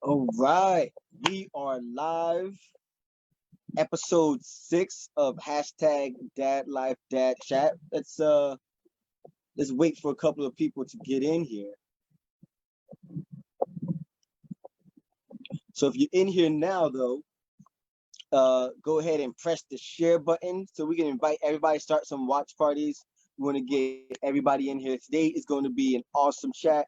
All right, we are live. Episode 6 of hashtag Dad Life Dad Chat. Let's wait for a couple of people to get in here. So if you're in here now, though, go ahead and press the share button so we can invite everybody. Start some watch parties. We want to get everybody in here. Today is going to be an awesome chat,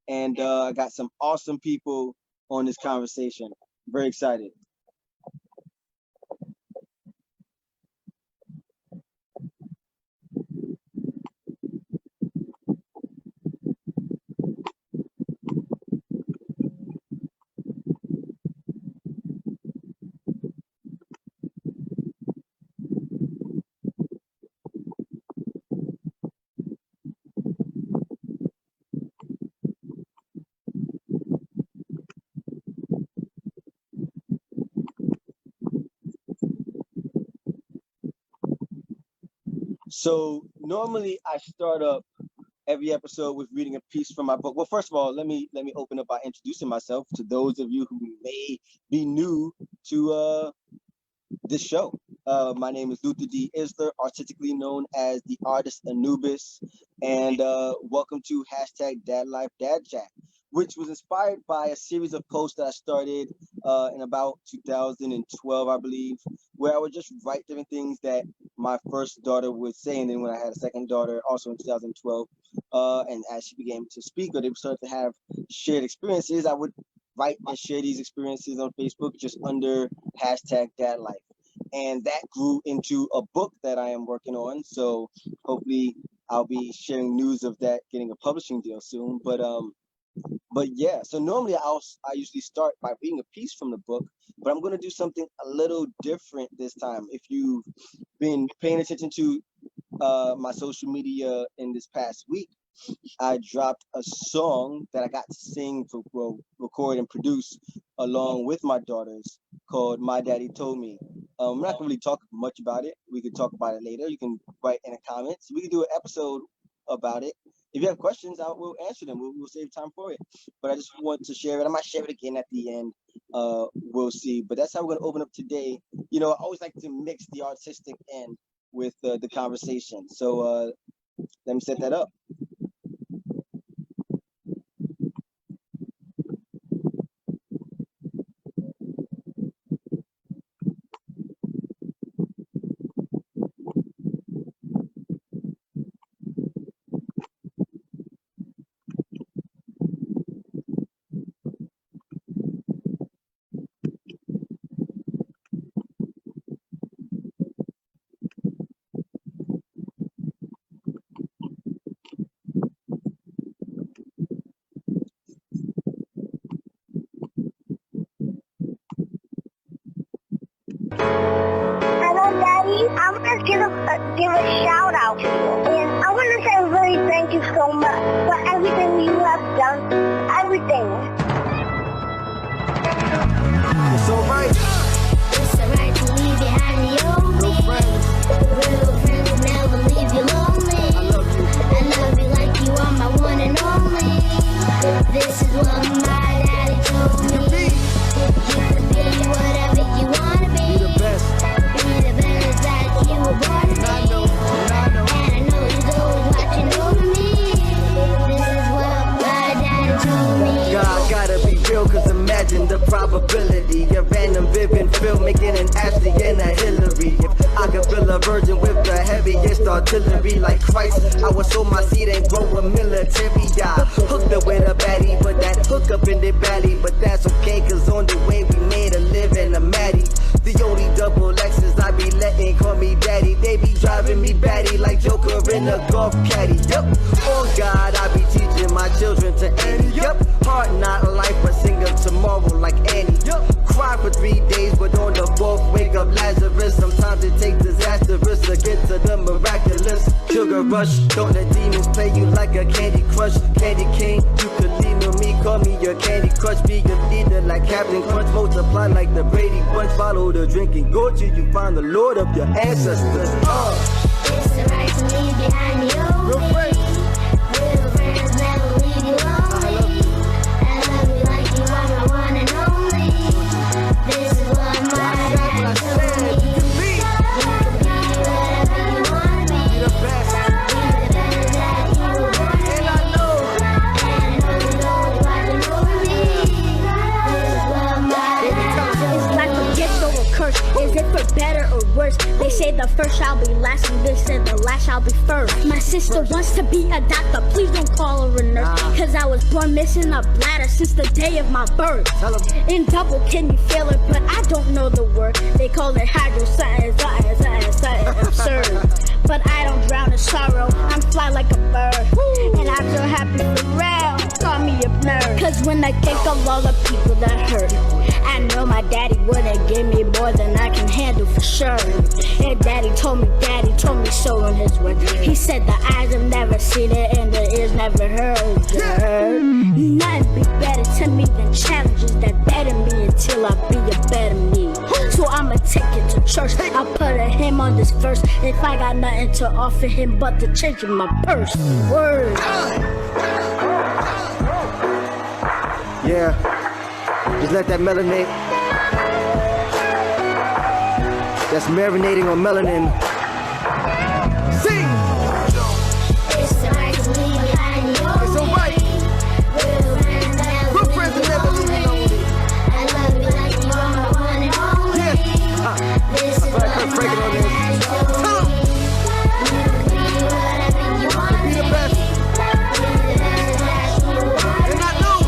and I got some awesome people on this conversation. Very excited. So normally I start up every episode with reading a piece from my book. Well, first of all, let me open up by introducing myself to those of you who may be new to this show. My name is Luther D. Isler, artistically known as the artist Anubis, and welcome to hashtag Dad Life Dad Chat, which was inspired by a series of posts that I started in about 2012, I believe, where I would just write different things that my first daughter would say, and then when I had a second daughter, also in 2012, and as she began to speak, or they started to have shared experiences, I would write and share these experiences on Facebook just under hashtag Dad Life. And that grew into a book that I am working on. So hopefully I'll be sharing news of that getting a publishing deal soon. But yeah, so normally I usually start by reading a piece from the book, but I'm going to do something a little different this time. If you've been paying attention to my social media in this past week, I dropped a song that I got to sing, record and produce along with my daughters called My Daddy Told Me. I'm not gonna really talk much about it. We could talk about it later. You can write in the comments. We can do an episode about it. If you have questions, I will answer them. We'll save time for it. But I just want to share it. I might share it again at the end. We'll see. But that's how we're gonna open up today. You know, I always like to mix the artistic end with the conversation. So let me set that up. Hello, Daddy. I want to give a shout out to you, and I want to say really thank you so much for everything you have done. Everything. It's alright. It's alright to leave behind the old me. Real friends never leave you lonely. I love you like you are my one and only. This is what my daddy told me. You can be whatever you wanna be. Be the best. Be the best that you were born to be. I know. And I know you're always watching over me. This is what my daddy told me. God gotta be real, cause imagine the probability of random Vivian Phil making an Ashley and a Hillary. If I could fill a virgin with the heaviest artillery like Christ, I would sow my seed and grow a military. I hooked up with a baddie, but that hookup ended badly. But that's okay, cause on the way we made a living, a Maddie. The only double Lexus I be letting call me daddy. They be driving me batty like Joker in a golf caddy. Yep, on God I be teaching my children to Annie. Yep, hard not life but sing of tomorrow like Annie. Yep, cry for 3 days but on the fourth wake up Lazarus. Sometimes it takes disastrous to get to the miraculous. Sugar rush, don't let demons play you like a Candy Crush. Candy King, you could lean on me, call me your Candy Crush. Be a leader like Captain Crunch, multiply like the Brady Bunch. Follow the drinking go till you find the Lord of your ancestors. It's alright to leave behind the old me. Real friends never leave you lonely. I love you like you are my one and only. say the first shall be last, and they said the last shall be first. My sister wants to be a doctor, please don't call her a nurse. Cause I was born missing a bladder since the day of my birth. In double, can you feel it? But I don't know the word. They call it hydro science, absurd. But I don't drown in sorrow, I'm fly like a bird. And I'm so happy for real, call me a nerd. Cause when I think of all the people that hurt, I know my daddy wouldn't give me more than I can handle for sure. And daddy told me so in his word. He said the eyes have never seen it and the ears never heard. Nothing be better to me than challenges that better me until I be a better me. So I'ma take it to church, I'll put a hymn on this verse. If I got nothing to offer him but the change in my purse. Word. Yeah, just let that marinate. That's marinating on melanin. Sing! It's alright to leave behind your It's alright. Good friends will never leave you lonely. I love you like you are my one and only. Yes. This is what Right, my break it on this. dad told me. Tell 'em. You can be whatever you want Be the best. And I know.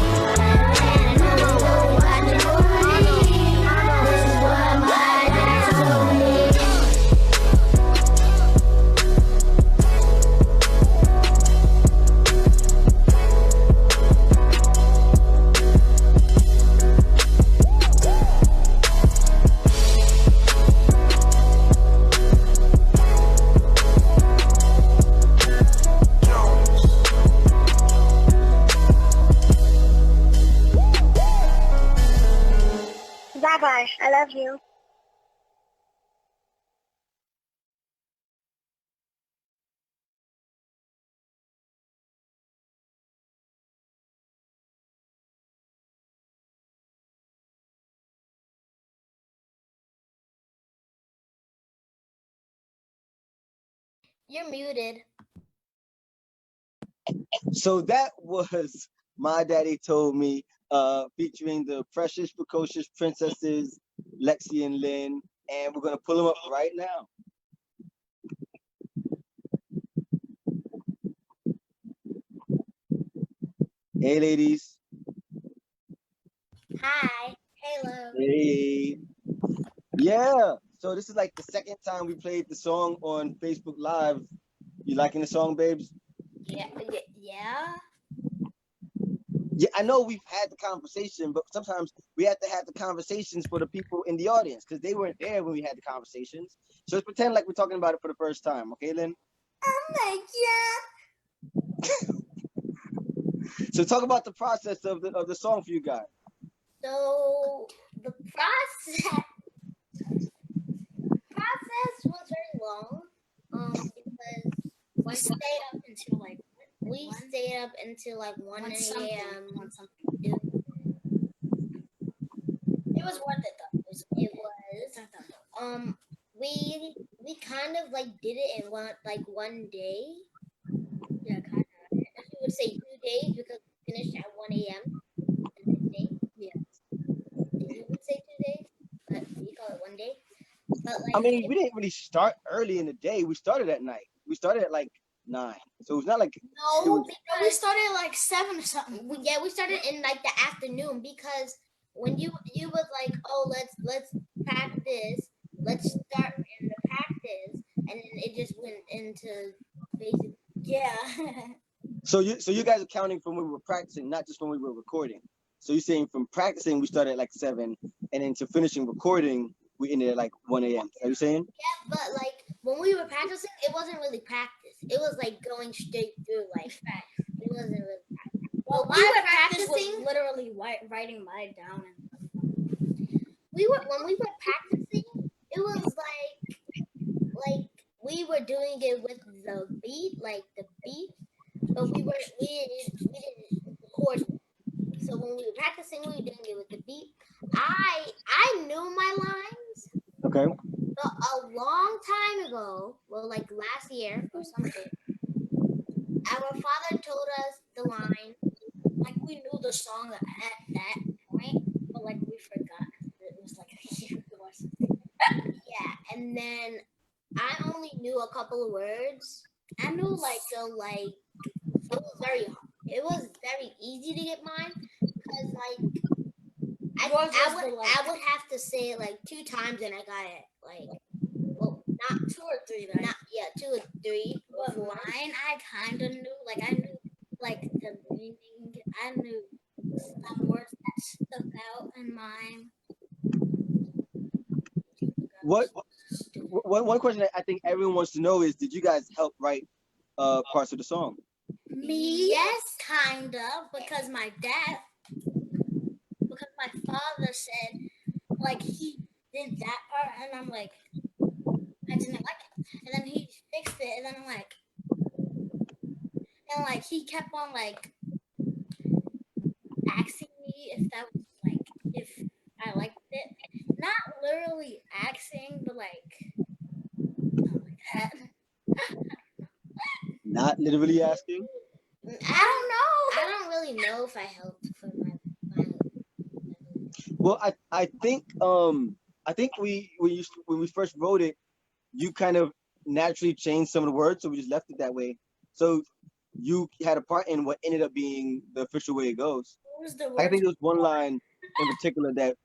Bye-bye. I love you. You're muted. So that was My Daddy Told Me, featuring the precious, precocious princesses, Lexi and Lynn, and we're gonna pull them up right now. Hey, ladies. Hi. Hello. Hey. Yeah. So this is like the second time we played the song on Facebook Live. You liking the song, babes? Yeah. Yeah, I know we've had the conversation, but sometimes we have to have the conversations for the people in the audience because they weren't there when we had the conversations. So let's pretend like we're talking about it for the first time, okay, Lynn? Oh my God. So talk about the process of the song for you guys. So the process was very long. Because we stayed up until like 1 a.m. It was worth it though. It was. We kind of like did it in one day. Yeah, kind of. You would say 2 days because we finished at 1 a.m. the next day. Yeah. You would say 2 days, but we call it 1 day. But like, I mean, we didn't really start early in the day. We started at night. We started at like 9. So it's not like because we started at like 7 or something. We started in like the afternoon because when you was like, oh, let's practice. Let's start in the practice, and then it just went into basic. Yeah. So you guys are counting from when we were practicing, not just when we were recording. So you're saying from practicing we started at like 7, and then to finishing recording we ended at like 1 a.m. Are you saying? Yeah, but like when we were practicing, it wasn't really practice. It was like going straight through like it wasn't really practice. Well, we were practicing was literally writing mine down. When we were practicing, it was like we were doing it with the beat, but we didn't record. So when we were practicing, we were doing it with the beat. I knew my lines. Okay. But a long time ago, well, like last year or something, our father told us the line. Like we knew the song at that point, but like we forgot. It was like a year ago or something. Yeah, and then I only knew a couple of words. I knew like it was very hard. It was very easy to get mine because like I would have to say it like 2 times and I got it. Like, well, not 2 or 3. Right? Not 2 or 3. But mine, I kind of knew. Like I knew like the meaning. I knew some words that stuck out in mine. One question that I think everyone wants to know is, did you guys help write parts of the song? Me, yes, kind of, because my father said like he did that part, and I'm like, I didn't like it, and then he fixed it, and then I'm like, and like he kept on like asking me if that was like if I liked it, not literally asking, but like that. Not literally asking. I don't know. I don't really know if I helped for my Well, I think we when we first wrote it, you kind of naturally changed some of the words, so we just left it that way. So you had a part in what ended up being the official way it goes. What was the I word? think there was one line in particular that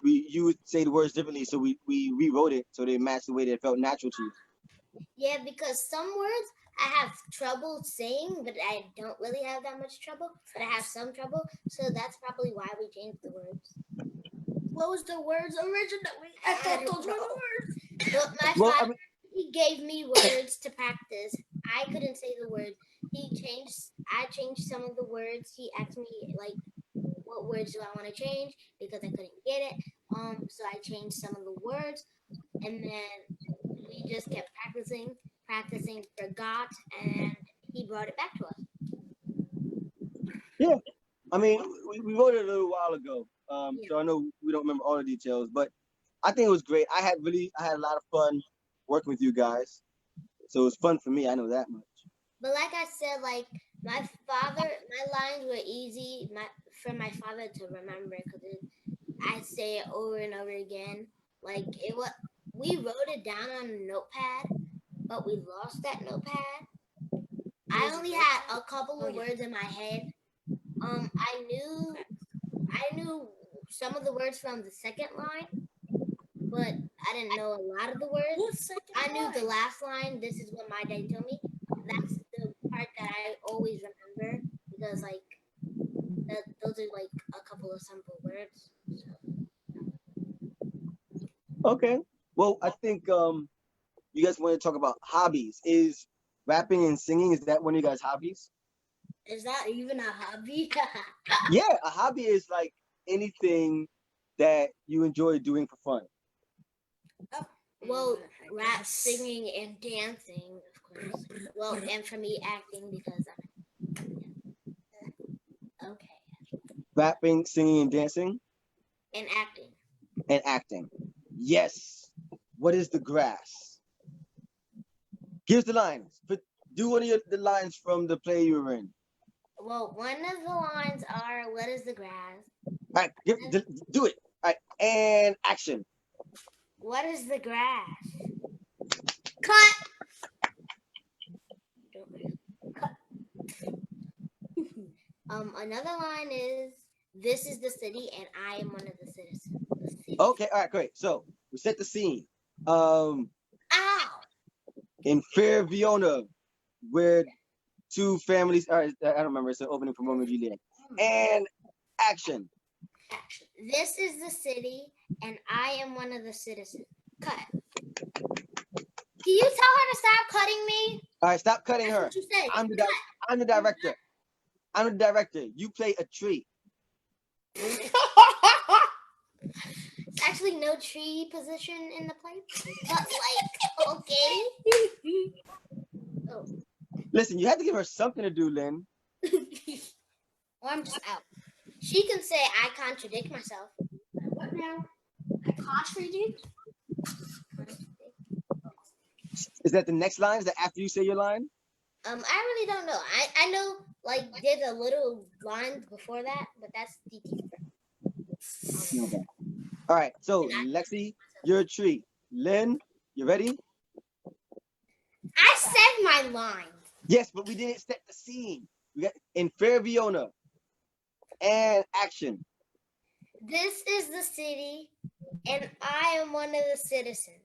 you would say the words differently, so we rewrote it so they matched the way that it felt natural to you. Yeah, because some words I have trouble saying, but I don't really have that much trouble, but I have some trouble, so that's probably why we changed the words. What was the words originally? I thought those were the words. But my father, he gave me words to practice. I couldn't say the words. I changed some of the words. He asked me like, what words do I want to change because I couldn't get it. So I changed some of the words, and then we just kept practicing, forgot, and he brought it back to us. Yeah, I mean, we wrote it a little while ago, so I know we don't remember all the details, but I think it was great. I had a lot of fun working with you guys, so it was fun for me. I know that much. But like I said, like my lines were easy for my father to remember because I say it over and over again. Like we wrote it down on a notepad, but we lost that notepad. I only had a couple of words in my head. I knew some of the words from the second line, but I didn't know a lot of the words. I knew the last line. This is what my dad told me. That's the part that I always remember because like those are like a couple of simple words. Okay. Well, I think you guys want to talk about hobbies. Is rapping and singing, is that one of you guys' hobbies? Is that even a hobby? Yeah, a hobby is like anything that you enjoy doing for fun. Well, rap, singing, and dancing, of course. Well, and for me, acting because okay. Rapping, singing, and dancing. And acting. And acting. Yes. What is the grass? Here's the lines. But do one of the lines from the play you were in. Well, one of the lines are, what is the grass? All right, do it. All right, and action. What is the grass? Cut. Another line is, this is the city and I am one of the citizens. Okay, all right, great. So we set the scene. Ow! In Fairviona, where two families are, I don't remember, it's an opening from Romeo and Juliet. And action. This is the city and I am one of the citizens. Cut. Can you tell her to stop cutting me? All right, stop cutting her. That's what you say. I'm the director. I'm the director. You play a tree. There's actually no tree position in the play, but like, okay. Oh. Listen, you have to give her something to do, Lynn. Or I'm just out. She can say I contradict myself. What now? I contradict? Is that the next line? Is that after you say your line? I really don't know. I know like there's a little line before that, but that's DT. Okay. All right. So Lexi, you're a tree. Lynn, you ready? said my line. Yes, but we didn't set the scene. We got in Fairviona. And action. This is the city, and I am one of the citizens.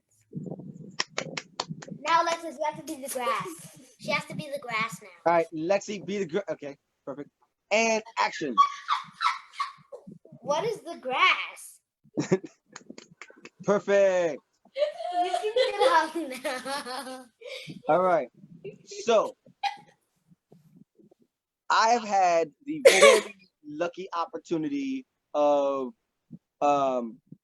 Now, Alexis, you have to be the grass. She has to be the grass now. All right, Lexi, be the girl. Okay, perfect. And action. What is the grass? Perfect. You can get up now. All right. So I've had the very lucky opportunity of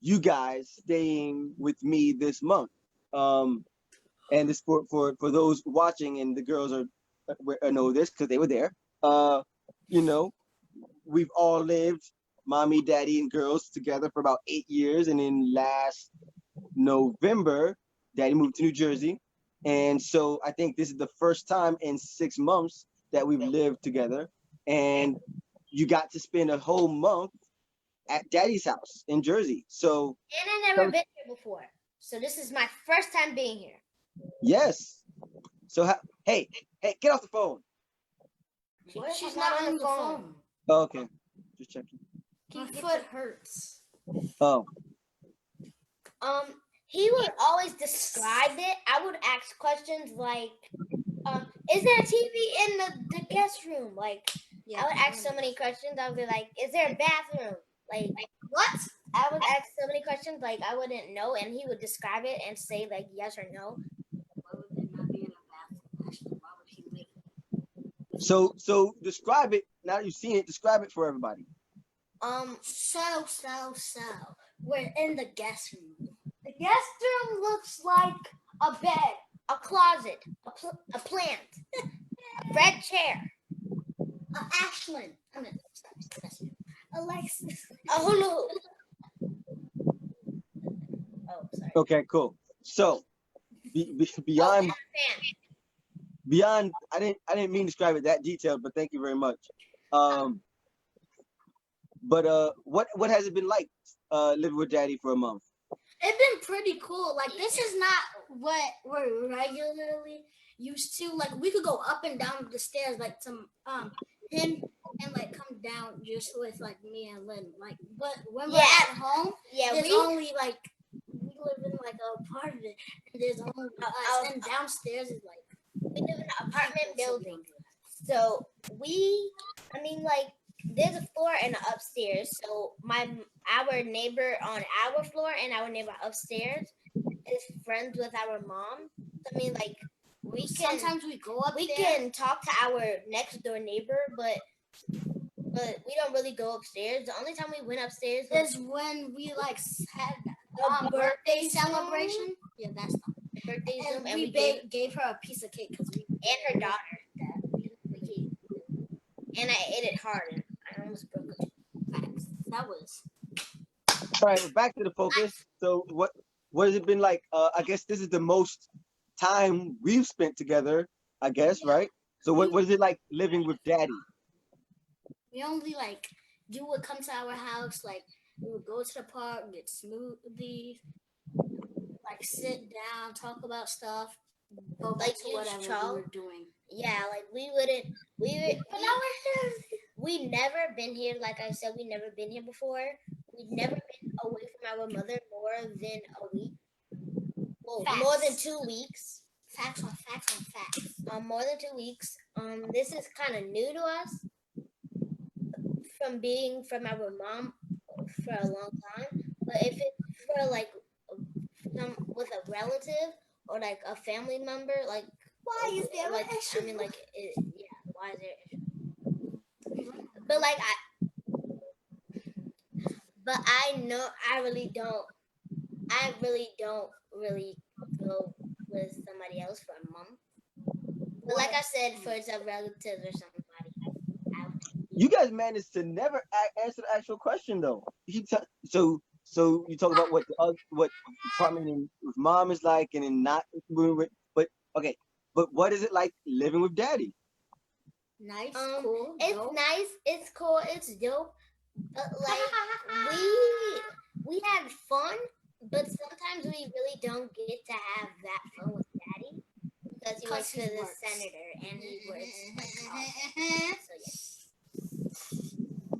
you guys staying with me this month. And this for those watching, and the girls know this because they were there. You know, we've all lived, mommy, daddy, and girls together for about 8 years, and in last November, daddy moved to New Jersey, and so I think this is the first time in 6 months that we've lived together, and you got to spend a whole month at daddy's house in Jersey. So And I never been here before, so this is my first time being here. yes. So hey, get off the phone. She's not on the phone. Oh, okay, just checking. My foot hurts. Oh, He would always describe it. I would ask questions like, is there a TV in the guest room? Like, I would ask so many questions. I would be like, is there a bathroom? Like what? I would ask so many questions like I wouldn't know, and he would describe it and say like yes or no. Why would there not be in a bathroom? Actually, why would he live? so describe it. Now that you've seen it, describe it for everybody. So. We're in the guest room. The guest room looks like a bed, a closet, a plant, a red chair, Ashlyn. Alexis. Oh no. Oh, sorry. Okay, cool. So beyond I didn't mean to describe it that detailed, but thank you very much. But what has it been like living with daddy for a month? It's been pretty cool. Like, this is not what we're regularly used to. Like, we could go up and down the stairs, like, to him, and, like, come down just with, like, me and Lynn. Like, but when we're at home, there's only, like, we live in, like, an apartment, and there's only us, and downstairs is, like, we live in an apartment building. So there's a floor and an upstairs. So our neighbor on our floor and our neighbor upstairs is friends with our mom. I mean, like, sometimes we go up we there. can talk to our next door neighbor, but we don't really go upstairs. The only time we went upstairs is when we like had a birthday celebration. Yeah, that's not birthday Zoom, and we gave her a piece of cake because we and her daughter that we gave. And I ate it hard and I almost broke it. That was All right, we're back to the focus. So what has it been like? I guess this is the most time we've spent together, I guess, right? So what is it like living with daddy? We only like you would come to our house, like we would go to the park, get smoothies, like sit down, talk about stuff, go back to whatever we were doing. Yeah, like but now we're here. We never been here, like I said, we never been here before. We've never been away from our mother more than a week. Well, more than 2 weeks. Facts on facts on facts. More than 2 weeks. This is kind of new to us from being from our mom for a long time. But if it's for like with a relative or like a family member, like why is there like an issue? I mean, like why is there? But like I really don't really go with somebody else for a month. But like I said, for a relative or somebody. You guys managed to never answer the actual question though. So you talk about what apartment with mom is like, and then not moving with. But okay, but what is it like living with daddy? Nice, cool. It's dope. Nice. It's cool. It's dope. But like we had fun, but sometimes we really don't get to have that fun with daddy. Because he works for the senator and he works like so yeah.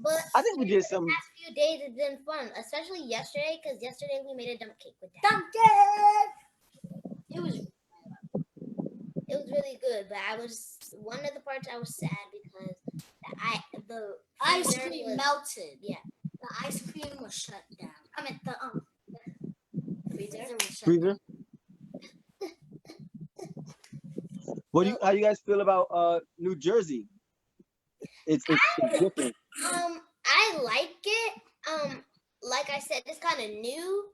But I think we did some. the past few days it's been fun, especially yesterday, because yesterday we made a dump cake with that. Dump cake. It was really good, but one of the parts I was sad because the Ice freezer cream was- melted. Yeah, The ice cream was shut down. I mean, the freezer. was shut Freezer. How you guys feel about New Jersey? It's different. I like it. Like I said, it's kind of new.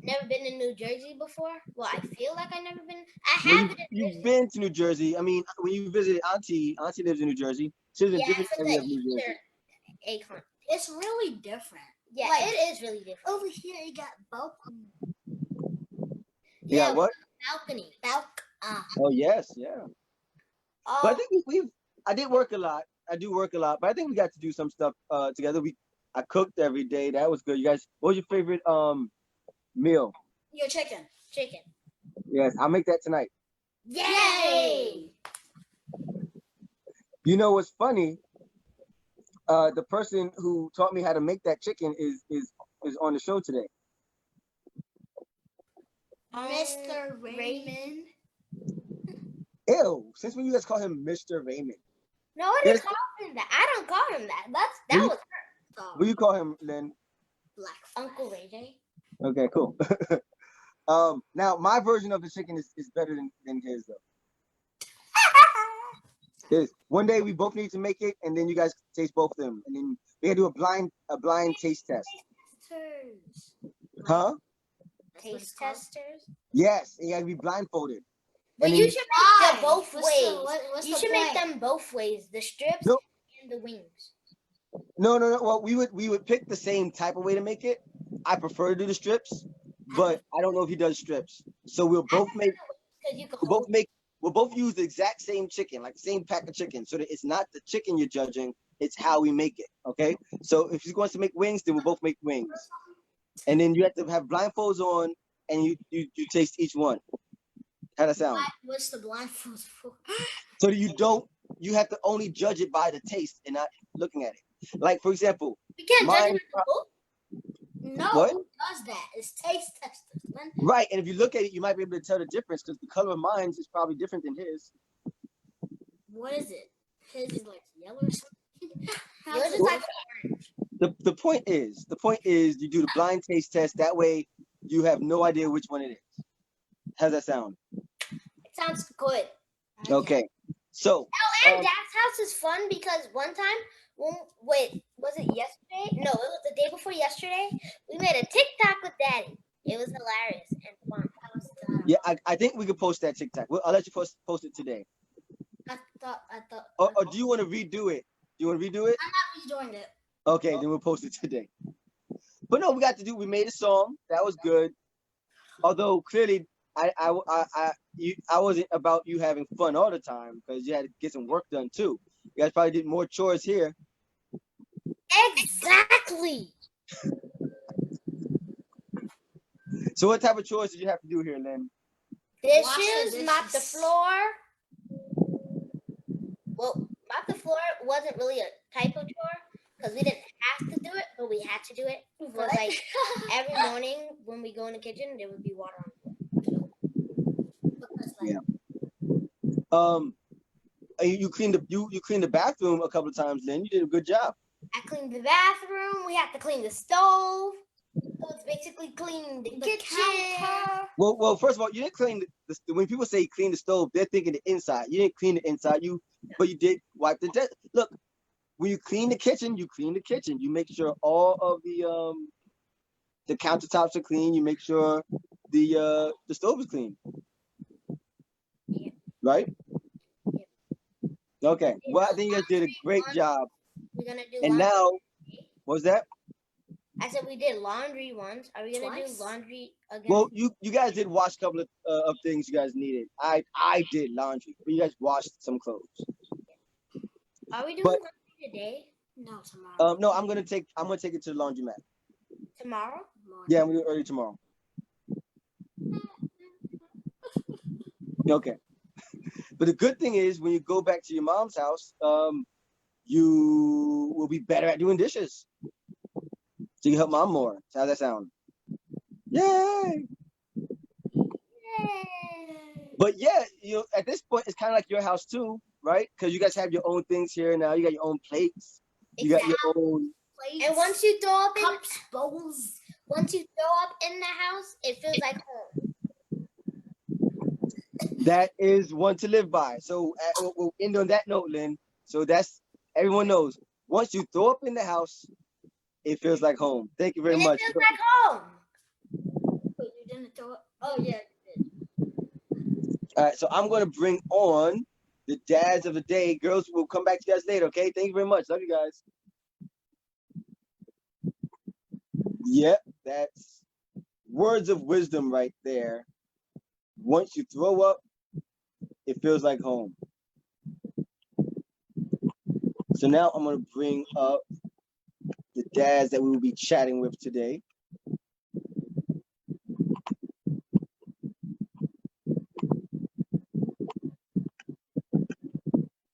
Never been in New Jersey before. Well, I feel like I've never been. I Well, have been. you've been to New Jersey. I mean, when you visited Auntie lives in New Jersey. She lives in a different for area the of New Jersey. Easter egg hunt. It's really different. Yeah, Like, it is really different. Over here, you got balcony. Yeah, what? Balcony. Oh yes, yeah. But I think I did work a lot. I do work a lot, but I think we got to do some stuff together. I cooked every day. That was good. You guys, what was your favorite meal? Your chicken. Chicken. Yes, I'll make that tonight. Yay! You know what's funny? The person who taught me how to make that chicken is on the show today. Mr. Raymond. Ew, since when you guys call him Mr. Raymond? Nobody Yes. calls him that. I don't call him that. That Will you- was What do you call him, Lynn? Black. Uncle Ray J. Okay, cool. Now my version of the chicken is better than his though. One day we both need to make it, and then you guys taste both of them, and then we gotta do a blind taste test. Testers. Huh? Taste testers. Yes, you gotta be blindfolded. But And you then- should make them both What's the- ways. what's You the should make point? them both ways. The strips Nope. and the wings. No. Well, we would pick the same type of way to make it. I prefer to do the strips, but I don't know if he does strips. So we'll both make. Because you can We'll both use the exact same chicken, like the same pack of chicken, so that it's not the chicken you're judging, it's how we make it. Okay. So if he wants to make wings, then we'll both make wings, and then you have to have blindfolds on, and you taste each one. How that sound? What's the blindfold for? So that you have to only judge it by the taste and not looking at it. Like for example, we can't judge mine- it with the book. No, What? who does that? It's taste testers. Lynn. right, and if you look at it, you might be able to tell the difference because the color of mine is probably different than his. What is it? His is like yellow or something. Yours is like orange. The point is you do the blind taste test. That way you have no idea which one it is. How's that sound? It sounds good. Okay. So Oh, and Dad's house is fun because one time, was it yesterday? No, it was the day before yesterday. We made a TikTok with Daddy. It was hilarious and fun. yeah, I think we could post that TikTok. I'll let you post it today. I thought. Or do you want to redo it? Do you want to redo it? I'm not redoing it. Okay, then we'll post it today. But no, we made a song. That was good. Although clearly I wasn't about you having fun all the time because you had to get some work done too. You guys probably did more chores here. Exactly. So what type of chores did you have to do here, Lynn? Dishes, mop the dishes. floor. Well, mop the floor wasn't really a type of chore because we didn't have to do it, but we had to do it. Because like every morning when we go in the kitchen, there would be water on the floor. Because, like, Yeah. You cleaned the bathroom a couple of times, Lynn. You did a good job. I cleaned the bathroom. We have to clean the stove. So it's basically cleaning the kitchen. counter. Well, first of all, you didn't clean the when people say clean the stove, they're thinking the inside. You didn't clean the inside, but you did wipe the look. When you clean the kitchen, you clean the kitchen. You make sure all of the countertops are clean. You make sure the stove is clean. Yeah. Right? Yeah. Okay. Well, I think you guys did a great job. We're gonna do And laundry. now, what was that? I said we did laundry once. Are we gonna Twice? do laundry again? Well, you guys did wash a couple of things you guys needed. I did laundry, but you guys washed some clothes. Are we doing but- laundry today? No, tomorrow. No, I'm gonna take it to the laundromat. Tomorrow? Yeah, I'm gonna do it early tomorrow. Okay. But the good thing is when you go back to your mom's house, you will be better at doing dishes. So you help mom more. So how's that sound? Yay! But yeah, at this point, it's kind of like your house too, right? Because you guys have your own things here now. You got your own plates. You got your own. Plates, and once you throw up cups, bowls. Once you throw up in the house, it feels like home. That is one to live by. So we'll end on that note, Lynn. So that's everyone knows. Once you throw up in the house, it feels like home. Thank you very much. It feels like home. Wait, you didn't throw up? Oh yeah. All right, so I'm going to bring on the dads of the day. Girls, we'll come back to you guys later, okay? Thank you very much. Love you guys. Yep, that's words of wisdom right there. Once you throw up, it feels like home. So now I'm going to bring up the dads that we will be chatting with today.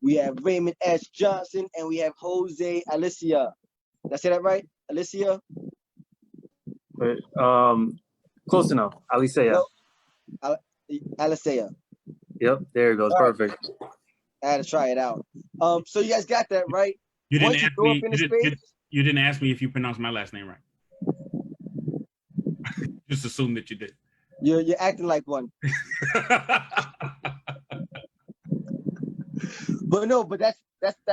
We have Raymond S. Johnson and we have Jose Alicea. Did I say that right? Alicea? Close enough. Alicea. No, Alicea. Yep, there it goes. All Perfect. Right. I had to try it out. So you guys got that right? You didn't ask me. You didn't ask me if you pronounced my last name right. Just assume that you did. You're acting like one. But no, but that's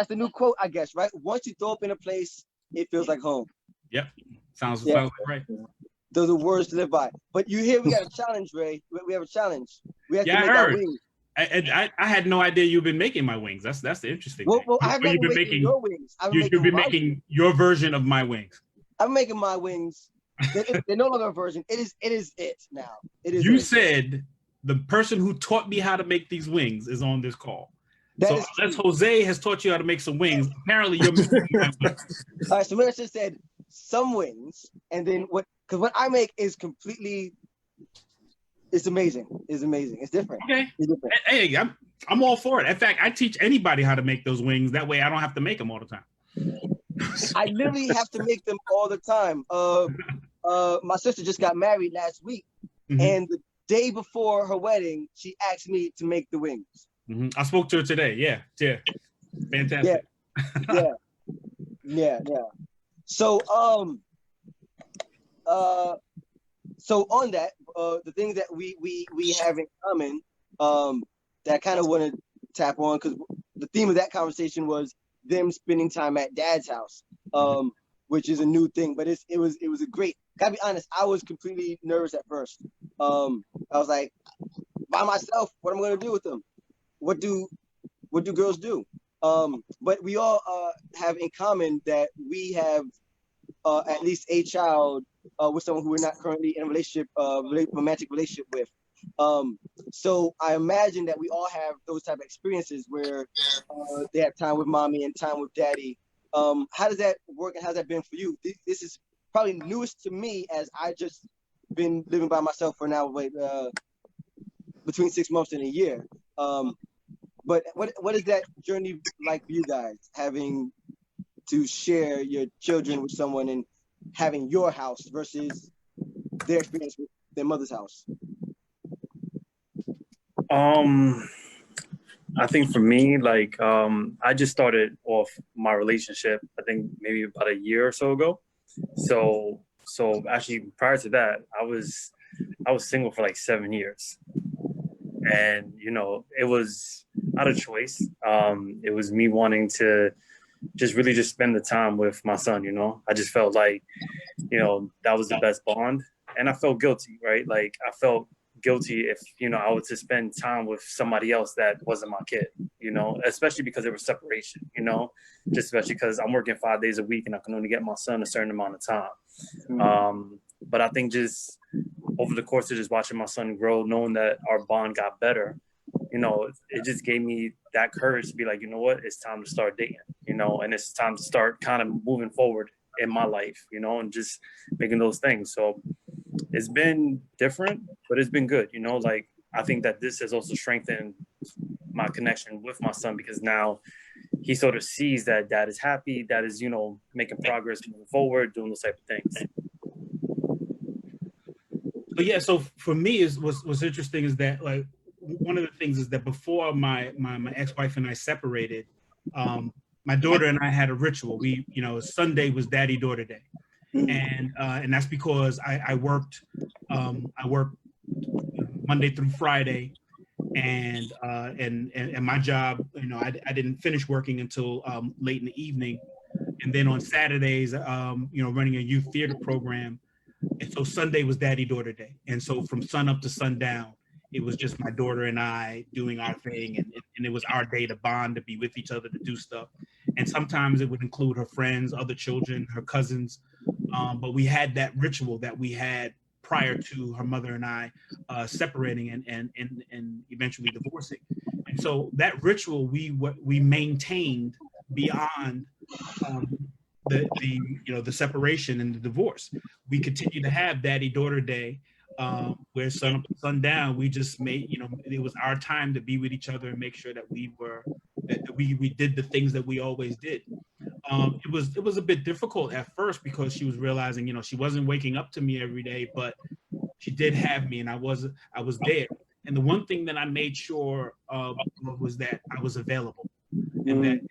the new quote, I guess, right? Once you throw up in a place, it feels like home. Yep, sounds like right. Those are words to live by. But you hear we got a challenge, Ray. We have a challenge. We have to make our wings. I had no idea you've been making my wings. That's the interesting thing. Well, I haven't been making your wings. You've been making your version of my wings. I'm making my wings. They're no longer a version. It is it now. It is. You said the person who taught me how to make these wings is on this call. So unless Jose has taught you how to make some wings, apparently you're making my wings. All right, so Miller just said some wings, and then because what I make is completely, it's amazing. It's amazing. It's different. Okay. It's different. Hey, I'm all for it. In fact, I teach anybody how to make those wings. That way I don't have to make them all the time. I literally have to make them all the time. My sister just got married last week, and the day before her wedding, she asked me to make the wings. I spoke to her today. Yeah. Fantastic. Yeah. So so on that, the things that we have in common, that I kind of want to tap on, because the theme of that conversation was them spending time at Dad's house, which is a new thing, but it was a great. Gotta be honest, I was completely nervous at first. I was like, by myself, what am I gonna do with them? What do girls do? But we all have in common that we have at least a child with someone who we're not currently in a relationship, romantic relationship with. So I imagine that we all have those type of experiences where they have time with mommy and time with daddy. How does that work, and how's that been for you? This is probably newest to me, as I just been living by myself for now between 6 months and a year. But what is that journey like for you guys, having to share your children with someone and having your house versus their experience with their mother's house? I think for me, like, I just started off my relationship, I think maybe about a year or so ago. So actually prior to that, I was single for like 7 years. And, it was out of choice. It was me wanting to just really spend the time with my son, I just felt like, that was the best bond. And I felt guilty, right? Like I felt guilty if, I was to spend time with somebody else that wasn't my kid, especially because there was separation, just especially because I'm working 5 days a week and I can only get my son a certain amount of time. But I think just over the course of just watching my son grow, knowing that our bond got better, it just gave me that courage to be like, you know what, it's time to start dating, and it's time to start kind of moving forward in my life, and just making those things. So it's been different, but it's been good, like I think that this has also strengthened my connection with my son, because now he sort of sees that dad is happy, dad is, making progress, moving forward, doing those type of things. But yeah, so for me, what's interesting is that, like, one of the things is that before my ex-wife and I separated, my daughter and I had a ritual. We, Sunday was daddy-daughter day. And that's because I worked Monday through Friday, and my job, I didn't finish working until late in the evening, and then on Saturdays, running a youth theater program, and so Sunday was daddy-daughter day, and so from sun up to sundown, it was just my daughter and I doing our thing, and it was our day to bond, to be with each other, to do stuff, and sometimes it would include her friends, other children, her cousins. But we had that ritual that we had prior to her mother and I separating and eventually divorcing. And so that ritual we maintained beyond the separation and the divorce. We continued to have daddy-daughter day, where sun up to sundown, we just made, it was our time to be with each other and make sure that we did the things that we always did. It was a bit difficult at first because she was realizing, she wasn't waking up to me every day, but she did have me, and I was there. And the one thing that I made sure of was that I was available, and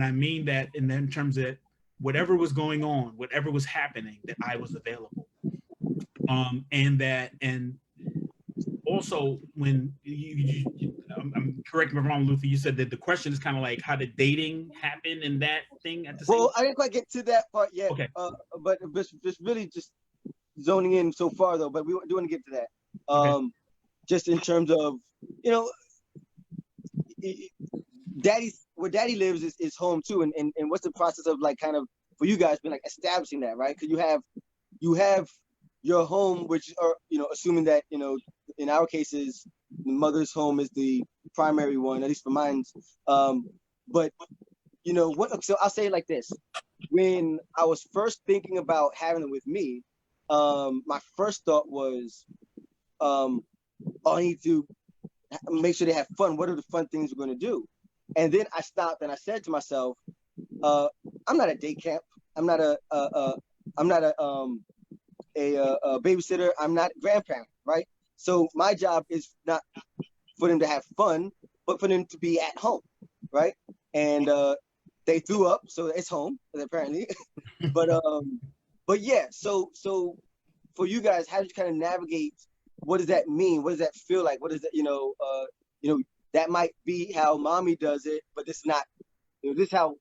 I mean that in terms of whatever was going on, whatever was happening, that I was available. And also, when I'm correct me if I'm wrong, Luther, you said that the question is kind of like, how did dating happen and that thing at the same time? Well, I didn't quite get to that part yet. Okay. But just really just zoning in so far though, but we do want to get to that. Okay. Just in terms of, where daddy lives is home too, and what's the process of, like, kind of for you guys been like establishing that, right? Because you have your home, which are, assuming that, in our cases, the mother's home is the primary one, at least for mine. But so I'll say it like this: when I was first thinking about having it with me, my first thought was, I need to make sure they have fun. What are the fun things we're going to do? And then I stopped and I said to myself, I'm not a day camp. I'm not a babysitter. I'm not a grandparent, right? So my job is not for them to have fun, but for them to be at home, right? And they threw up, so it's home apparently. but yeah. So for you guys, how did you kind of navigate? What does that mean? What does that feel like? What is that? That might be how mommy does it, but this is not. This is how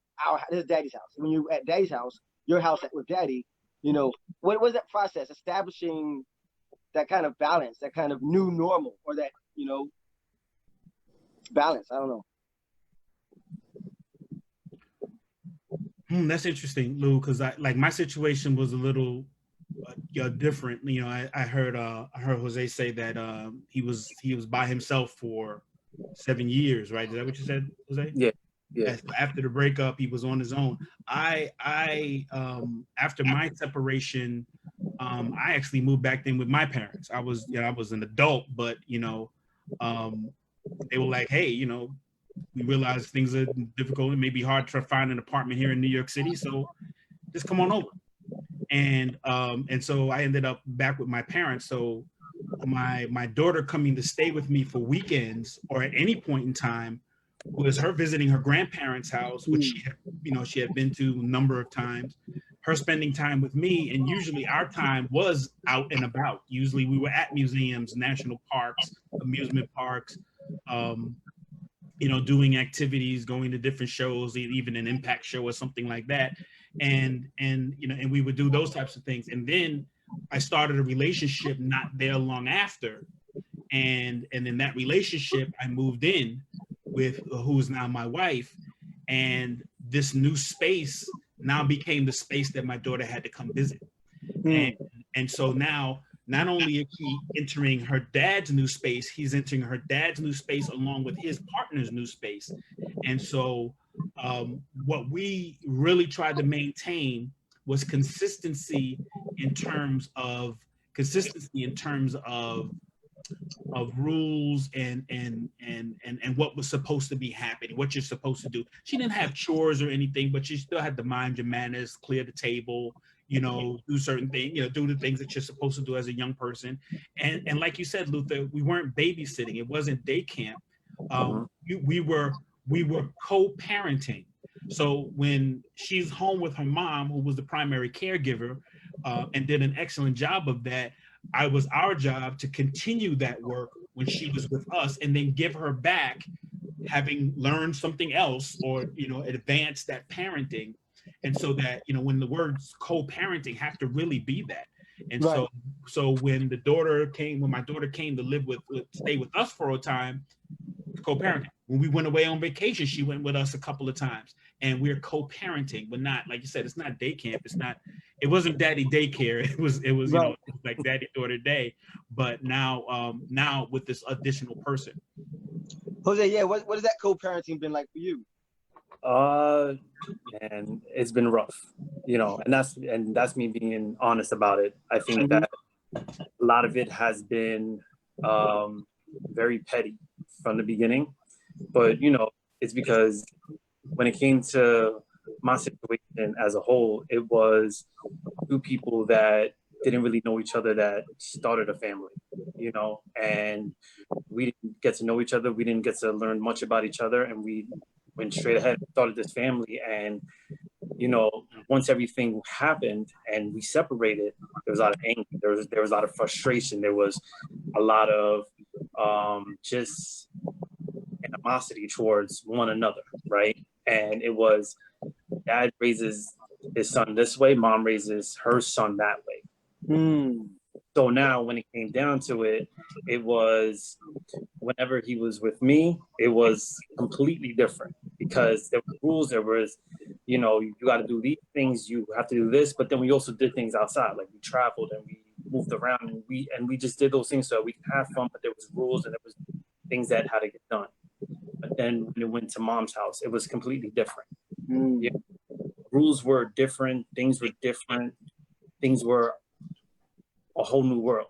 this is daddy's house. When you're at daddy's house, your house with daddy. What was that process, establishing that kind of balance, that kind of new normal, or that, balance? I don't know. That's interesting, Lou, because my situation was a little different. I heard Jose say that he was by himself for 7 years, right? Is that what you said, Jose? Yeah. After the breakup, he was on his own. I after my separation, I actually moved back in with my parents. I was an adult, but they were like, hey, we realize things are difficult. It may be hard to find an apartment here in New York City, so just come on over. And so I ended up back with my parents. So my daughter coming to stay with me for weekends or at any point in time was her visiting her grandparents' house, which she had been to a number of times, her spending time with me, and usually our time was out and about. Usually we were at museums, national parks, amusement parks, doing activities, going to different shows, even an impact show or something like that. And we would do those types of things. And then I started a relationship not there long after. And in that relationship, I moved in with who is now my wife, and this new space now became the space that my daughter had to come visit. And so now, not only is he entering her dad's new space, he's entering her dad's new space along with his partner's new space. And so what we really tried to maintain was consistency in terms of rules and what was supposed to be happening, what you're supposed to do. She didn't have chores or anything, but she still had to mind your manners, clear the table, do certain things, do the things that you're supposed to do as a young person. And like you said, Luther, we weren't babysitting. It wasn't day camp. We were co-parenting. So when she's home with her mom, who was the primary caregiver, and did an excellent job of that, it was our job to continue that work when she was with us, and then give her back, having learned something else, or advance that parenting. And so that when the words co-parenting have to really be that. And Right. so when my daughter came to stay with us for a time, co-parenting. When we went away on vacation, she went with us a couple of times, and we're co-parenting, but not, like you said, it's not day camp. It wasn't daddy daycare. It was Right. like daddy daughter day. But now with this additional person. Jose, yeah, what has that co-parenting been like for you? And it's been rough, and that's me being honest about it. I think that a lot of it has been very petty from the beginning, but it's because when it came to my situation as a whole, it was two people that didn't really know each other that started a family, and we didn't get to know each other. We didn't get to learn much about each other, and we went straight ahead and started this family. And once everything happened and we separated, there was a lot of anger, there was a lot of frustration, there was a lot of just animosity towards one another, right? And it was, dad raises his son this way, mom raises her son that way. So now when it came down to it, it was, whenever he was with me, it was completely different, because there were rules. There was, you got to do these things, you have to do this. But then we also did things outside, like we traveled and we moved around, and we just did those things so that we could have fun. But there was rules, and there was things that had to get done. But then when it went to mom's house, it was completely different. Rules were different, things were different, things were a whole new world.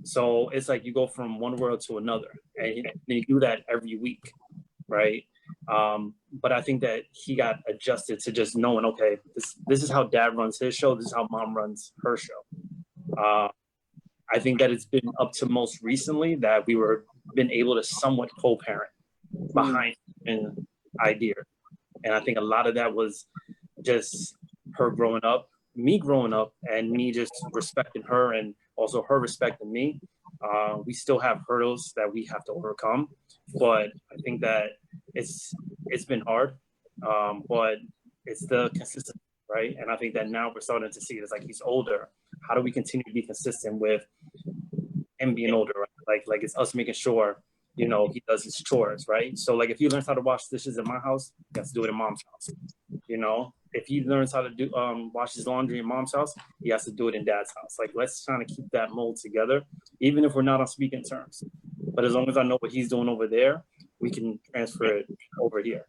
So it's like you go from one world to another, and you do that every week, right? But I think that he got adjusted to just knowing, okay, this is how dad runs his show, this is how mom runs her show. I think that it's been up to most recently that been able to somewhat co-parent behind an idea. And I think a lot of that was just her growing up, me growing up, and me just respecting her, and also her respecting me. We still have hurdles that we have to overcome, but I think that it's been hard, but it's the consistency, right? And I think that now we're starting to see it. It's like he's older. How do we continue to be consistent with him being older, right? Like it's us making sure, he does his chores, right? So like if he learns how to wash dishes in my house, he has to do it in mom's house. If he learns how to do wash his laundry in mom's house, he has to do it in dad's house. Like, let's try to keep that mold together, even if we're not on speaking terms. But as long as I know what he's doing over there, we can transfer it over here.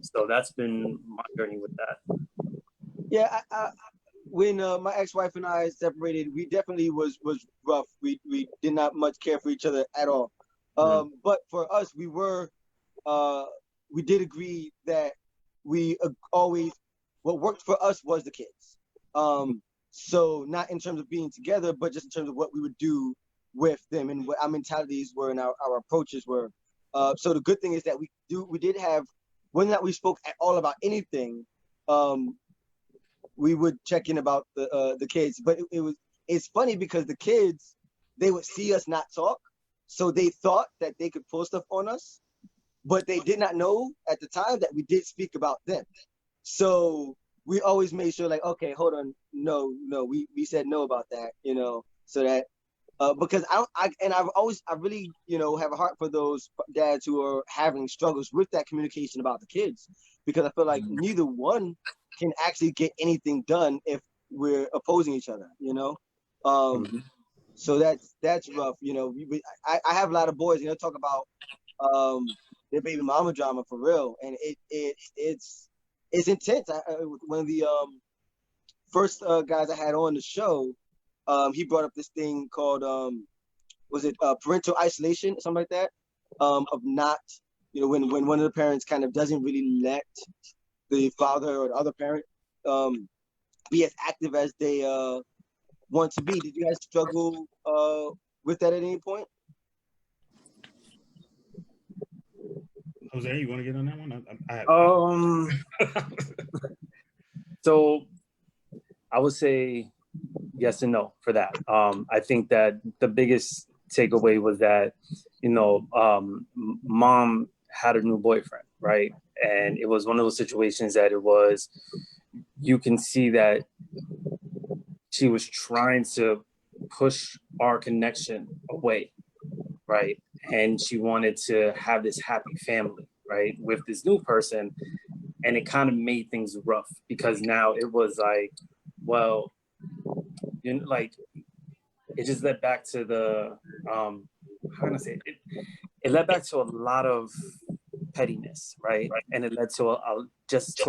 So that's been my journey with that. Yeah, when my ex-wife and I separated, we definitely was rough. We did not much care for each other at all. But for us, we did agree that we always, what worked for us was the kids. So not in terms of being together, but just in terms of what we would do with them and what our mentalities were and our approaches were. So the good thing is that we did have, whether or not we spoke at all about anything, we would check in about the kids. But it's funny because the kids, they would see us not talk, so they thought that they could pull stuff on us, but they did not know at the time that we did speak about them. So we always made sure, like, okay, hold on, no, we said no about that, so that because I really, have a heart for those dads who are having struggles with that communication about the kids, because I feel like neither one can actually get anything done if we're opposing each other, So that's rough, I have a lot of boys, talk about their baby mama drama for real, and it's intense. One of the first guys I had on the show, he brought up this thing called was it parental isolation, something like that, of not, when one of the parents kind of doesn't really let the father or the other parent be as active as they want to be. Did you guys struggle with that at any point? Jose, you want to get on that one? So I would say yes and no for that. I think that the biggest takeaway was that, mom had a new boyfriend, right? And it was one of those situations that you can see that she was trying to push our connection away, right? And she wanted to have this happy family, right, with this new person. And it kind of made things rough because now it was like, well, it just led back to the, how can I say it? It led back to a lot of pettiness, right? And it led to a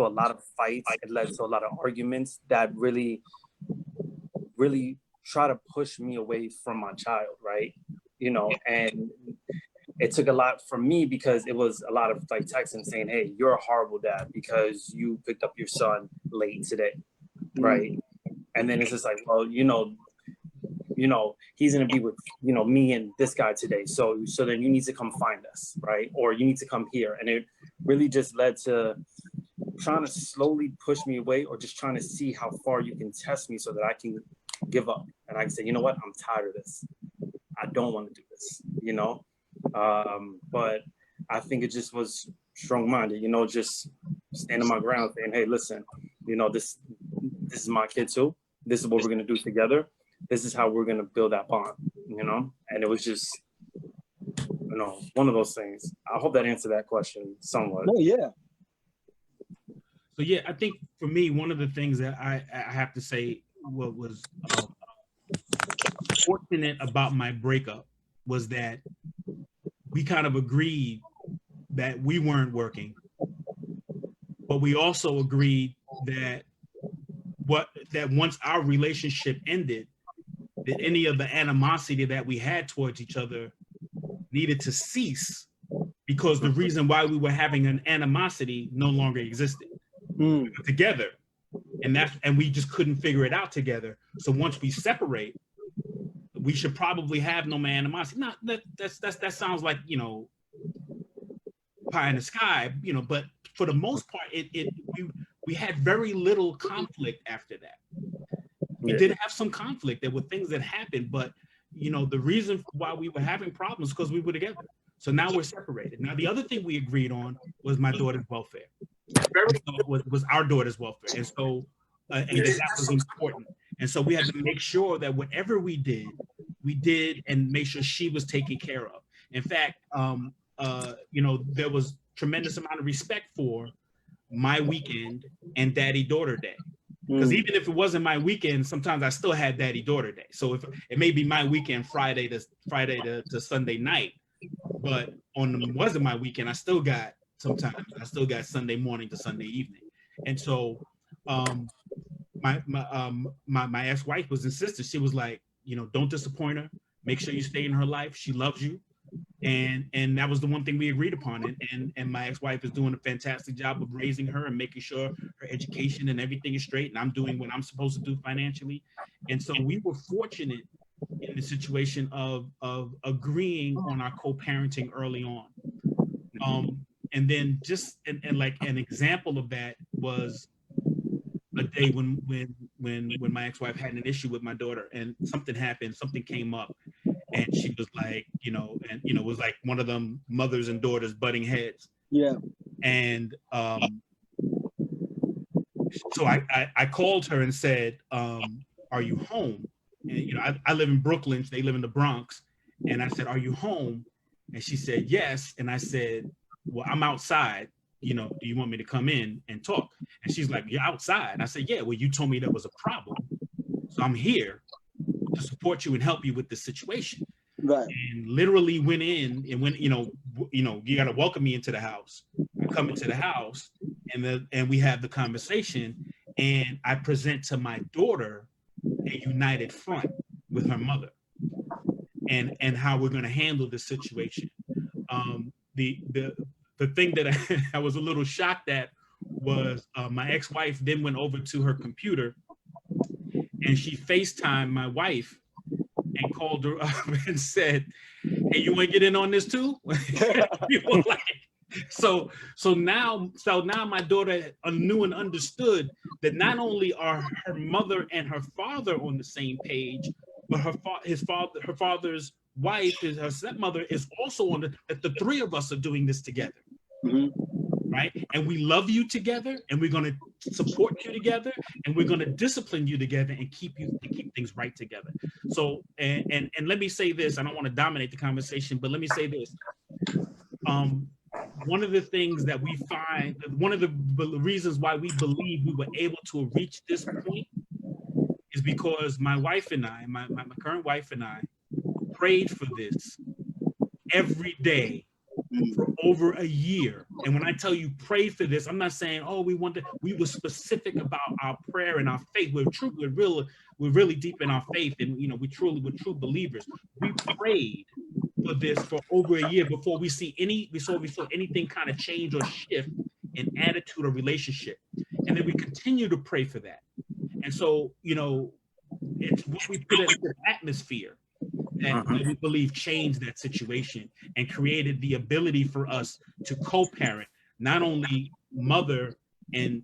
lot of fights. It led to a lot of arguments that really, really try to push me away from my child, right? And it took a lot from me because it was a lot of like texting saying, hey, you're a horrible dad because you picked up your son late today, right? And then it's just like, well, he's gonna be with, me and this guy today. So then you need to come find us, right? Or you need to come here. And it really just led to trying to slowly push me away or just trying to see how far you can test me so that I can give up. And I can say, you know what? I'm tired of this. I don't want to do this, but I think it just was strong-minded, just standing my ground saying, hey, listen, this is my kid too. This is what we're going to do together. This is how we're going to build that bond, and it was just, one of those things. I hope that answered that question somewhat. Oh, yeah. So, yeah, I think for me, one of the things that I have to say what was fortunate about my breakup was that we kind of agreed that we weren't working, but we also agreed that once our relationship ended, that any of the animosity that we had towards each other needed to cease because the reason why we were having an animosity no longer existed. We were together, and we just couldn't figure it out together. So once we separate, we should probably have no more animosity. Not that sounds like pie in the sky, but for the most part, we had very little conflict after that. We did have some conflict. There were things that happened, but the reason why we were having problems because we were together. So now we're separated. Now the other thing we agreed on was my daughter's welfare. Was our daughter's welfare, and so and that was important. And so we had to make sure that whatever we did and make sure she was taken care of. In fact, there was tremendous amount of respect for my weekend and daddy-daughter day. Because even if it wasn't my weekend, sometimes I still had daddy-daughter day. So if it may be my weekend Friday to Sunday night, but wasn't my weekend, I still got Sunday morning to Sunday evening. And so my ex-wife was insistent. She was like, don't disappoint her. Make sure you stay in her life. She loves you. And that was the one thing we agreed upon. And my ex-wife is doing a fantastic job of raising her and making sure her education and everything is straight. And I'm doing what I'm supposed to do financially. And so we were fortunate in the situation of agreeing on our co-parenting early on. And then just and like an example of that was a day when my ex-wife had an issue with my daughter and something happened, something came up, and she was like, it was like one of them mothers and daughters butting heads. Yeah. And so I called her and said, are you home? And I live in Brooklyn, they live in the Bronx, and I said, are you home? And she said yes. And I said, well, I'm outside. Do you want me to come in and talk? And she's like, you're outside. And I said, yeah, well, you told me there was a problem. So I'm here to support you and help you with the situation. Right. And literally went in and when, you got to welcome me into the house. I come into the house and we have the conversation and I present to my daughter a united front with her mother. and how we're going to handle the situation. The thing that I was a little shocked at was my ex-wife then went over to her computer and she FaceTimed my wife and called her up and said, "Hey, you want to get in on this too?" People like, so now my daughter knew and understood that not only are her mother and her father on the same page, but her father's wife, her stepmother, is also on that the three of us are doing this together. Right? And we love you together, and we're going to support you together, and we're going to discipline you together and keep things right together. So, and let me say this, I don't want to dominate the conversation, but let me say this. One of the things that we find, one of the reasons why we believe we were able to reach this point is because my wife and I, my current wife and I, prayed for this every day for over a year. And when I tell you pray for this, I'm not saying, oh, we were specific about our prayer and our faith. We're really deep in our faith, and we're true believers. We prayed for this for over a year before we saw anything kind of change or shift in attitude or relationship. And then we continue to pray for that. And so, it's what we put into the atmosphere that we believe changed that situation and created the ability for us to co-parent, not only mother and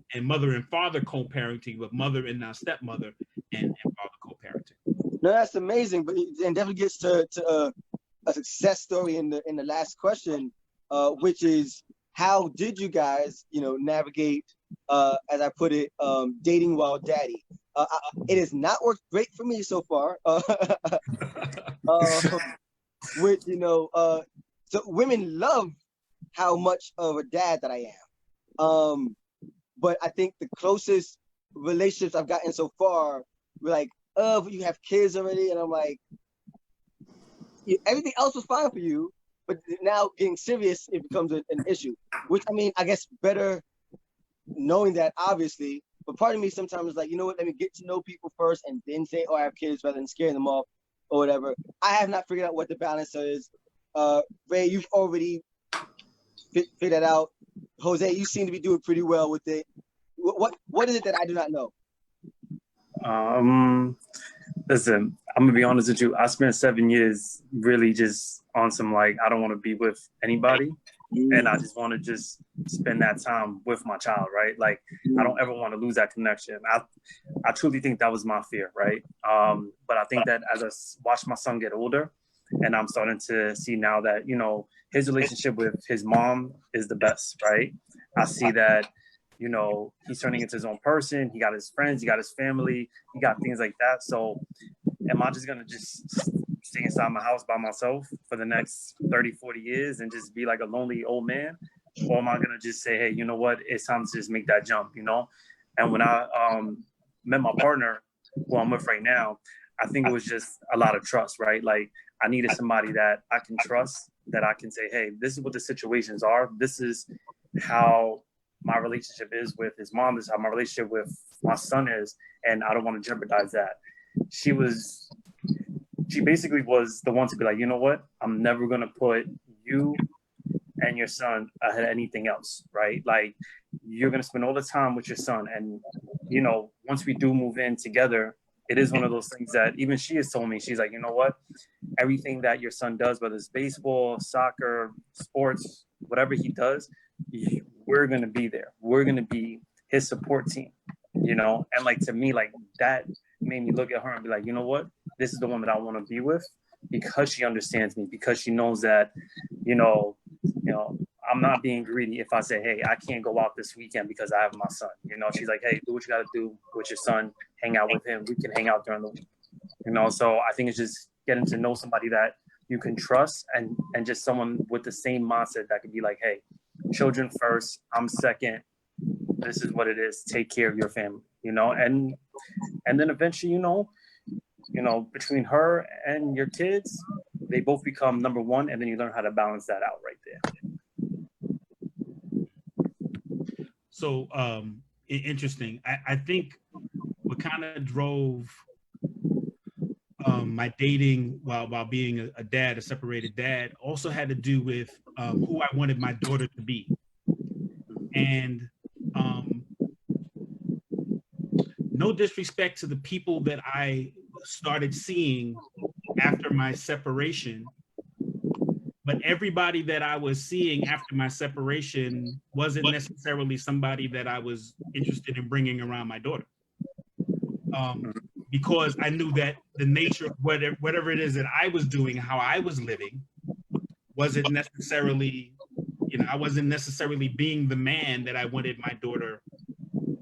father co-parenting, but mother and now stepmother and father co-parenting. No, that's amazing, but and definitely gets to a success story in the last question, which is how did you guys navigate, as I put it, dating while daddy? It has not worked great for me so far. Which so women love how much of a dad that I am. But I think the closest relationships I've gotten so far were like, but you have kids already, and I'm like, everything else was fine for you, but now getting serious, it becomes an issue. Which, I mean, I guess better knowing that, obviously. But part of me sometimes is like, you know what, let me get to know people first and then say, oh, I have kids, rather than scaring them off or whatever. I have not figured out what the balance is. Ray, you've already figured that out. Jose, you seem to be doing pretty well with it. What is it that I do not know? Listen, I'm gonna be honest with you. I spent 7 years really just on some like, I don't want to be with anybody. And I just want to just spend that time with my child, right? Like, I don't ever want to lose that connection. I truly think that was my fear, right? But I think that as I watched my son get older, and I'm starting to see now that, his relationship with his mom is the best, right? I see that, he's turning into his own person. He got his friends, he got his family, he got things like that. So am I just going to just stay inside my house by myself for the next 30, 40 years and just be like a lonely old man? Or am I going to just say, hey, you know what? It's time to just make that jump, And when I met my partner, who I'm with right now, I think it was just a lot of trust, right? Like, I needed somebody that I can trust, that I can say, hey, this is what the situations are. This is how my relationship is with his mom. This is how my relationship with my son is. And I don't want to jeopardize that. She basically was the one to be like, you know what? I'm never going to put you and your son ahead of anything else, right? Like, you're going to spend all the time with your son. And, once we do move in together, it is one of those things that even she has told me, she's like, you know what? Everything that your son does, whether it's baseball, soccer, sports, whatever he does, we're going to be there. We're going to be his support team, And like, to me, like, that made me look at her and be like, you know what? This is the one that I want to be with, because she understands me, because she knows that, I'm not being greedy if I say, hey, I can't go out this weekend because I have my son. She's like, hey, do what you got to do with your son. Hang out with him. We can hang out during the week. So I think it's just getting to know somebody that you can trust, and just someone with the same mindset that could be like, hey, children first, I'm second. This is what it is. Take care of your family, and then eventually, between her and your kids, they both become number one, and then you learn how to balance that out right there. So interesting. I think what kind of drove my dating while being a dad, a separated dad, also had to do with who I wanted my daughter to be. And no disrespect to the people that I started seeing after my separation, but everybody that I was seeing after my separation wasn't necessarily somebody that I was interested in bringing around my daughter. Because I knew that the nature of whatever it is that I was doing, how I was living, wasn't necessarily, I wasn't necessarily being the man that I wanted my daughter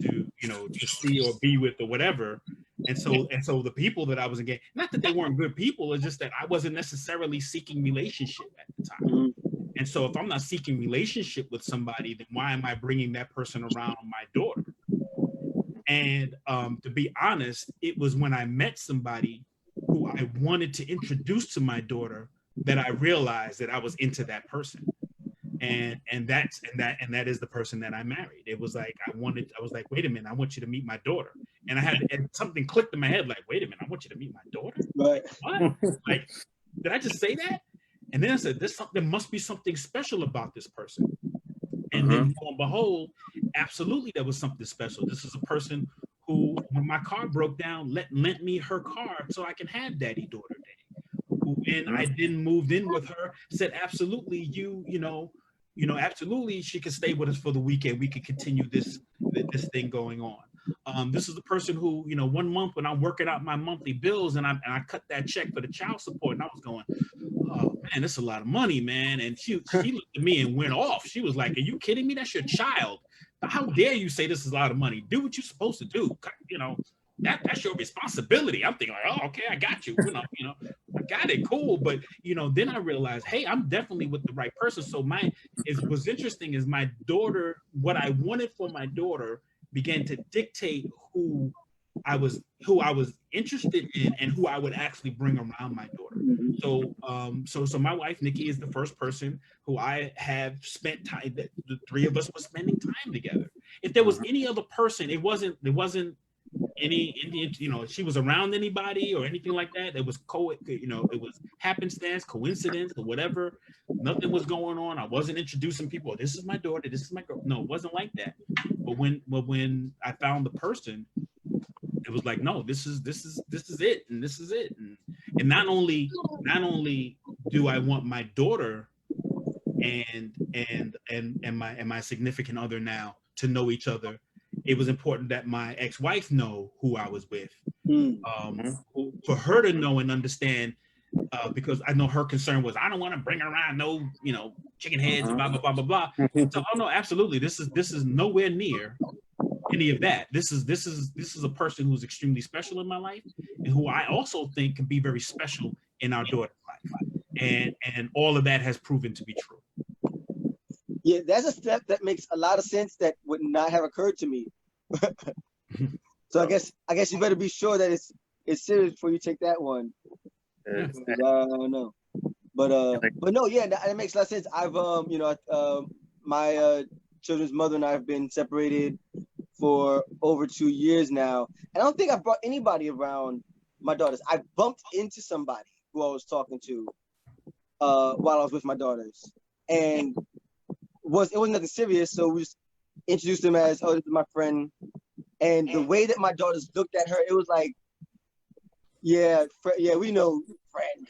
to see or be with or whatever. And so the people that I was engaged, not that they weren't good people, it's just that I wasn't necessarily seeking relationship at the time. And so if I'm not seeking relationship with somebody, then why am I bringing that person around my daughter? And to be honest, it was when I met somebody who I wanted to introduce to my daughter that I realized that I was into that person. And that is the person that I married. It was like I was like, wait a minute, I want you to meet my daughter. And and something clicked in my head, like, wait a minute, I want you to meet my daughter? Right. What? Like, did I just say that? And then I said, there must be something special about this person. And then lo and behold, absolutely there was something special. This is a person who, when my car broke down, lent me her car so I can have daddy daughter day. Who, when I didn't move in with her, said absolutely, absolutely she could stay with us for the weekend. We could continue this thing going on. This is the person who, one month when I'm working out my monthly bills and I cut that check for the child support, and I was going, oh man, that's a lot of money, man. And she looked at me and went off. She was like, are you kidding me? That's your child. How dare you say this is a lot of money? Do what you're supposed to do. That's your responsibility. I'm thinking like, oh, okay, I got you. I got it, cool. But then I realized, hey, I'm definitely with the right person. So what's interesting is my daughter, what I wanted for my daughter began to dictate who I was interested in and who I would actually bring around my daughter. So my wife Nikki is the first person who I have spent time. The three of us were spending time together. If there was any other person, there wasn't any she was around anybody or anything like that. It was it was happenstance, coincidence, or whatever. Nothing was going on. I wasn't introducing people. This is my daughter. This is my girl. No, it wasn't like that. But when I found the person, it was like, no, this is it, and this is it. And not only do I want my daughter and my significant other now to know each other, it was important that my ex-wife know who I was with, for her to know and understand, because I know her concern was, I don't want to bring her around no, chicken heads, blah blah blah blah blah. So, oh no, absolutely, this is nowhere near any of that. This is a person who's extremely special in my life, and who I also think can be very special in our daughter's life, and all of that has proven to be true. Yeah, that's a step that makes a lot of sense that would not have occurred to me. So I guess you better be sure that it's serious before you take that one. I don't know, but no, yeah, that makes a lot of sense. I've my children's mother and I have been separated for over 2 years now, and I don't think I've brought anybody around my daughters. I bumped into somebody who I was talking to while I was with my daughters, and it wasn't nothing serious, so we just introduced them as, oh, this is my friend. And the way that my daughters looked at her, it was like, yeah, we know, friend.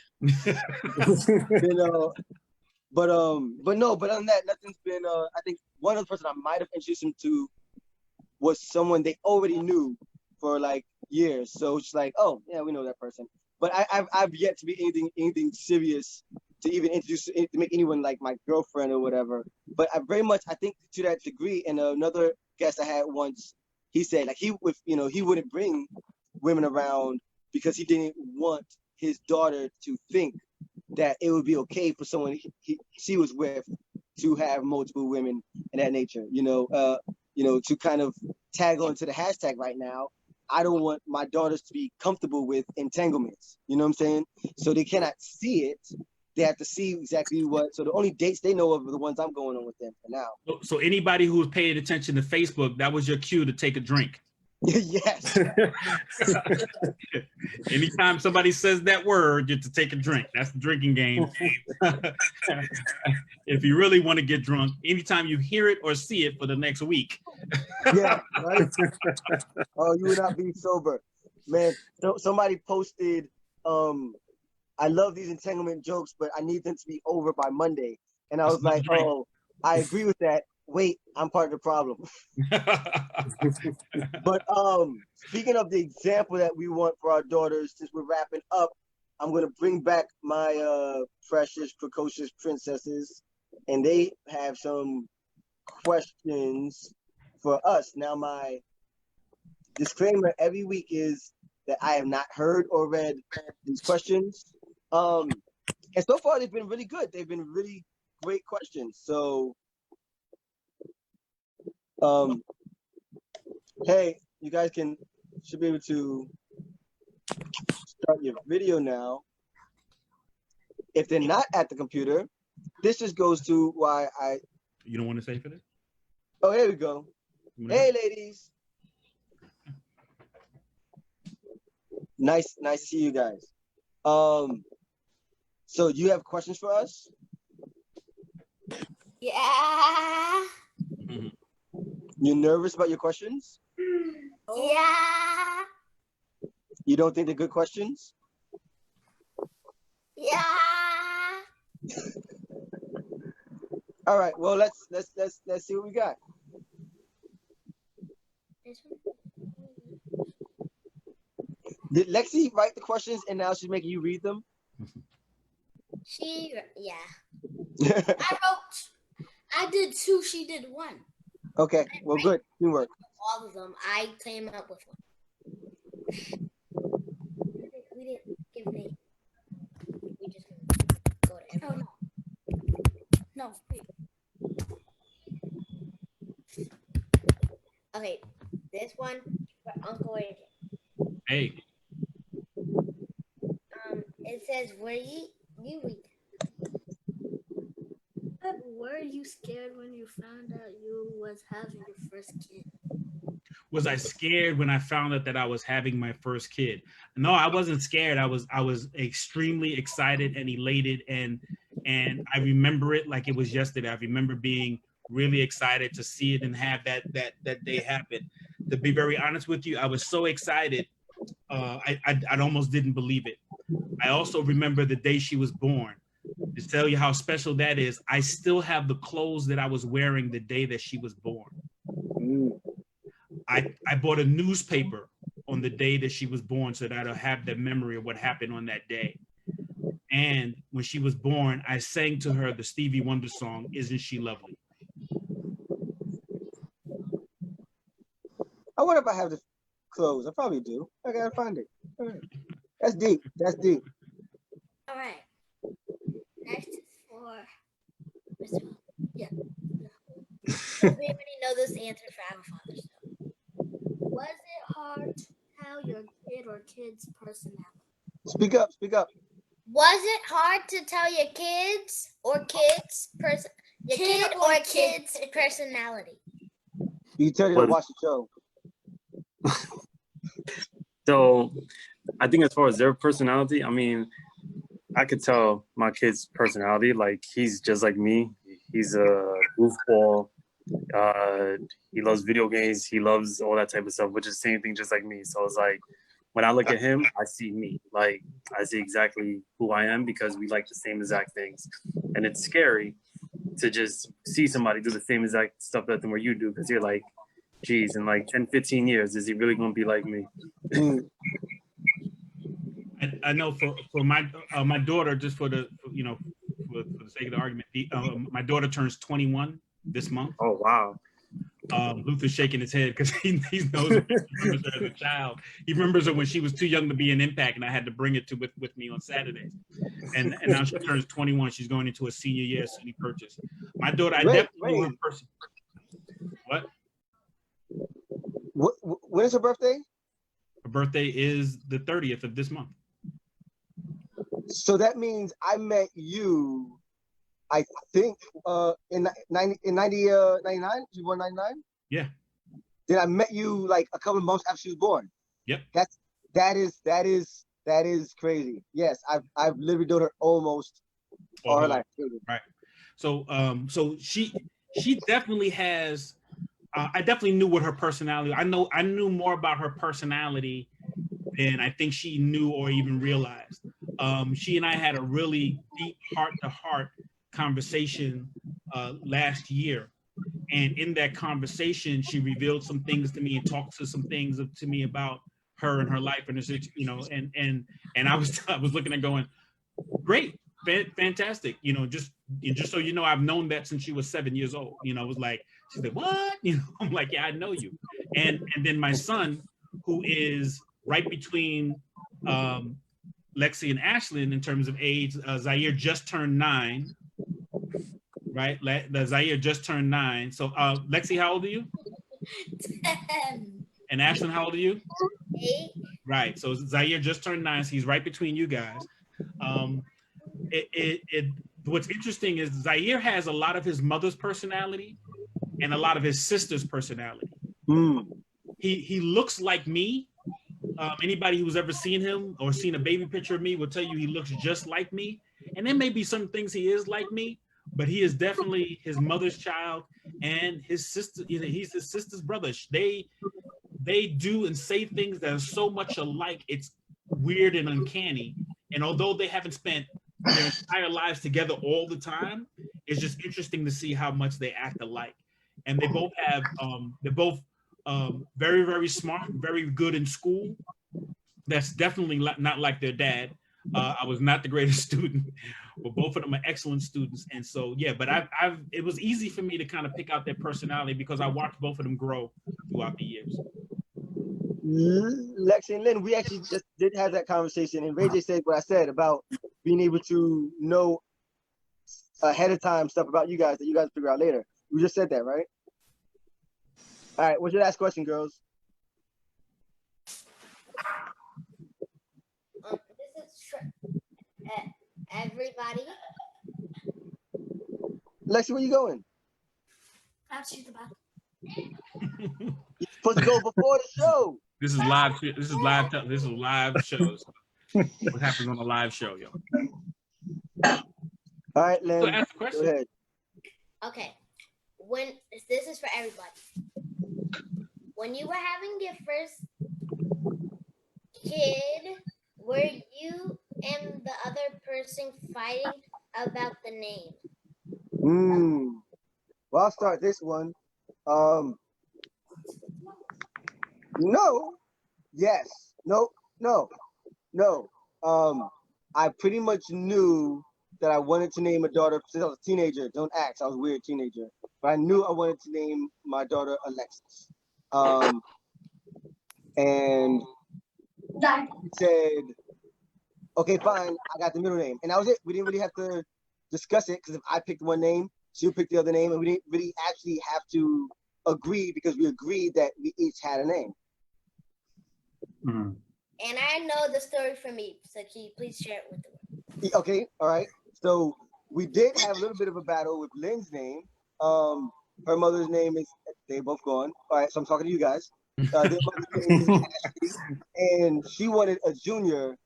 But other than that, nothing's been. I think one other person I might have introduced him to was someone they already knew for like years. So it's like, oh yeah, we know that person. But I've yet to be anything serious to even introduce, to make anyone like my girlfriend or whatever. But I very much, I think, to that degree. And another guest I had once, he said like he wouldn't bring women around because he didn't want his daughter to think that it would be okay for someone she was with to have multiple women and that nature. To kind of tag on to the hashtag right now, I don't want my daughters to be comfortable with entanglements. You know what I'm saying? So they cannot see it. They have to see exactly what. So the only dates they know of are the ones I'm going on with them for now. So anybody who's paying attention to Facebook, that was your cue to take a drink. Yes. Anytime somebody says that word, you have to take a drink. That's the drinking game. If you really want to get drunk, anytime you hear it or see it for the next week. Yeah, right? Oh, you will not be sober. Man, so somebody posted, I love these entanglement jokes, but I need them to be over by Monday. And I was like, oh, I agree with that. Wait, I'm part of the problem. But speaking of the example that we want for our daughters, since we're wrapping up, I'm going to bring back my precious, precocious princesses, and they have some questions for us. Now, my disclaimer every week is that I have not heard or read these questions. And so far, they've been really good. They've been really great questions. So, hey, you guys should be able to start your video now. If they're not at the computer, this just goes to why You don't want to say for this? Oh, here we go. Hey, ladies. Nice to see you guys. So you have questions for us? Yeah. You nervous about your questions? Yeah. You don't think they're good questions? Yeah. All right. Well, let's see what we got. Did Lexi write the questions and now she's making you read them? I did 2, she did 1. Okay. Well, good. Teamwork. All of them. I came up with one. We didn't give names. We just go to everyone. No, wait. Okay, this one for Uncle AJ. Hey. It says, were you read? Were you scared when you found out you was having your first kid? Was I scared when I found out that I was having my first kid? No, I wasn't scared. I was extremely excited and elated, and I remember it like it was yesterday. I remember being really excited to see it and have that day happen. To be very honest with you, I was so excited, I almost didn't believe it. I also remember the day she was born. To tell you how special that is, I still have the clothes that I was wearing the day that she was born. I bought a newspaper on the day that she was born so that I'll have the memory of what happened on that day. And when she was born, I sang to her the Stevie Wonder song, Isn't She Lovely? I wonder if I have the clothes. I probably do. I gotta find it. All right. That's deep. That's deep. All right. Next is for Mr. Yeah. We already know this answer for our father. So. Was it hard to tell your kid or kid's personality? Speak up. Speak up. Was it hard to tell your kids or kids personality? You tell you to watch the show. So I think as far as their personality, I mean, I could tell my kid's personality. Like, he's just like me. He's a goofball. He loves video games. He loves all that type of stuff, which is the same thing just like me. So it's like, when I look at him, I see me. Like, I see exactly who I am because we like the same exact things. And it's scary to just see somebody do the same exact stuff that where you do, because you're like, geez, in like 10, 15 years, is he really going to be like me? I know for my my daughter, just for the sake of the argument, my daughter turns 21 this month. Oh, wow. Luther's shaking his head because he knows her. He remembers her as a child. He remembers her when she was too young to be an impact, and I had to bring it with me on Saturdays. And now she turns 21. She's going into a senior year, SUNY Purchase. My daughter, I definitely knew her person. What? When is her birthday? Her birthday is the 30th of this month. So that means I met you, I think, in 99. You born 99? Yeah. Then I met you like a couple of months after she was born. Yep. That is crazy. Yes, I've literally known her almost all her life. Right. So so she definitely has. I definitely knew what her personality. I knew more about her personality than I think she knew or even realized. She and I had a really deep heart-to-heart conversation last year, and in that conversation, she revealed some things to me and talked to some things to me about her and her life and her, you know, and I was looking at going, great, fantastic, you know, just so you know, I've known that since she was 7 years old. You know, it was like, she said, what? You know, I'm like, yeah, I know you. And then my son, who is right between Lexi and Ashlyn in terms of age, Zaire just turned 9, right? Zaire just turned 9. So Lexi, how old are you? 10. And Ashlyn, how old are you? 8. Right. So Zaire just turned 9. So he's right between you guys. What's interesting is Zaire has a lot of his mother's personality and a lot of his sister's personality. He looks like me. Anybody who's ever seen him or seen a baby picture of me will tell you he looks just like me. And there may be some things he is like me, but he is definitely his mother's child and his sister. You know, he's his sister's brother. They do and say things that are so much alike. It's weird and uncanny. And although they haven't spent their entire lives together all the time, it's just interesting to see how much they act alike. And they both have, they're both very, very smart, very good in school. That's definitely not like their dad. I was not the greatest student, but both of them are excellent students. And so, yeah, but it was easy for me to kind of pick out their personality because I watched both of them grow throughout the years. Lexi and Lynn, we actually just did have that conversation, and Ray J said what I said about being able to know ahead of time stuff about you guys that you guys figure out later. We just said that, right? All right, what's your last question, girls? This is everybody. Lexi, where you going? I'll shoot the bathroom. You're supposed to go before the show. This is live. This is live shows. What happens on a live show, yo? All right, Lynn. So ask a question. Go ahead. Okay. This is for everybody. When you were having your first kid, were you and the other person fighting about the name? Well, I'll start this one. No. Yes. No. I pretty much knew that I wanted to name a daughter since I was a teenager. Don't ask, I was a weird teenager. But I knew I wanted to name my daughter Alexis. And said, okay, fine, I got the middle name. And that was it. We didn't really have to discuss it because if I picked one name, she would pick the other name, and we didn't really actually have to agree because we agreed that we each had a name. And I know the story from me, so can you please share it with the world? Okay, all right. So we did have a little bit of a battle with Lynn's name. Her mother's name is, they're both gone. All right, so I'm talking to you guys. Their mother's name is Ashley, and she wanted a junior.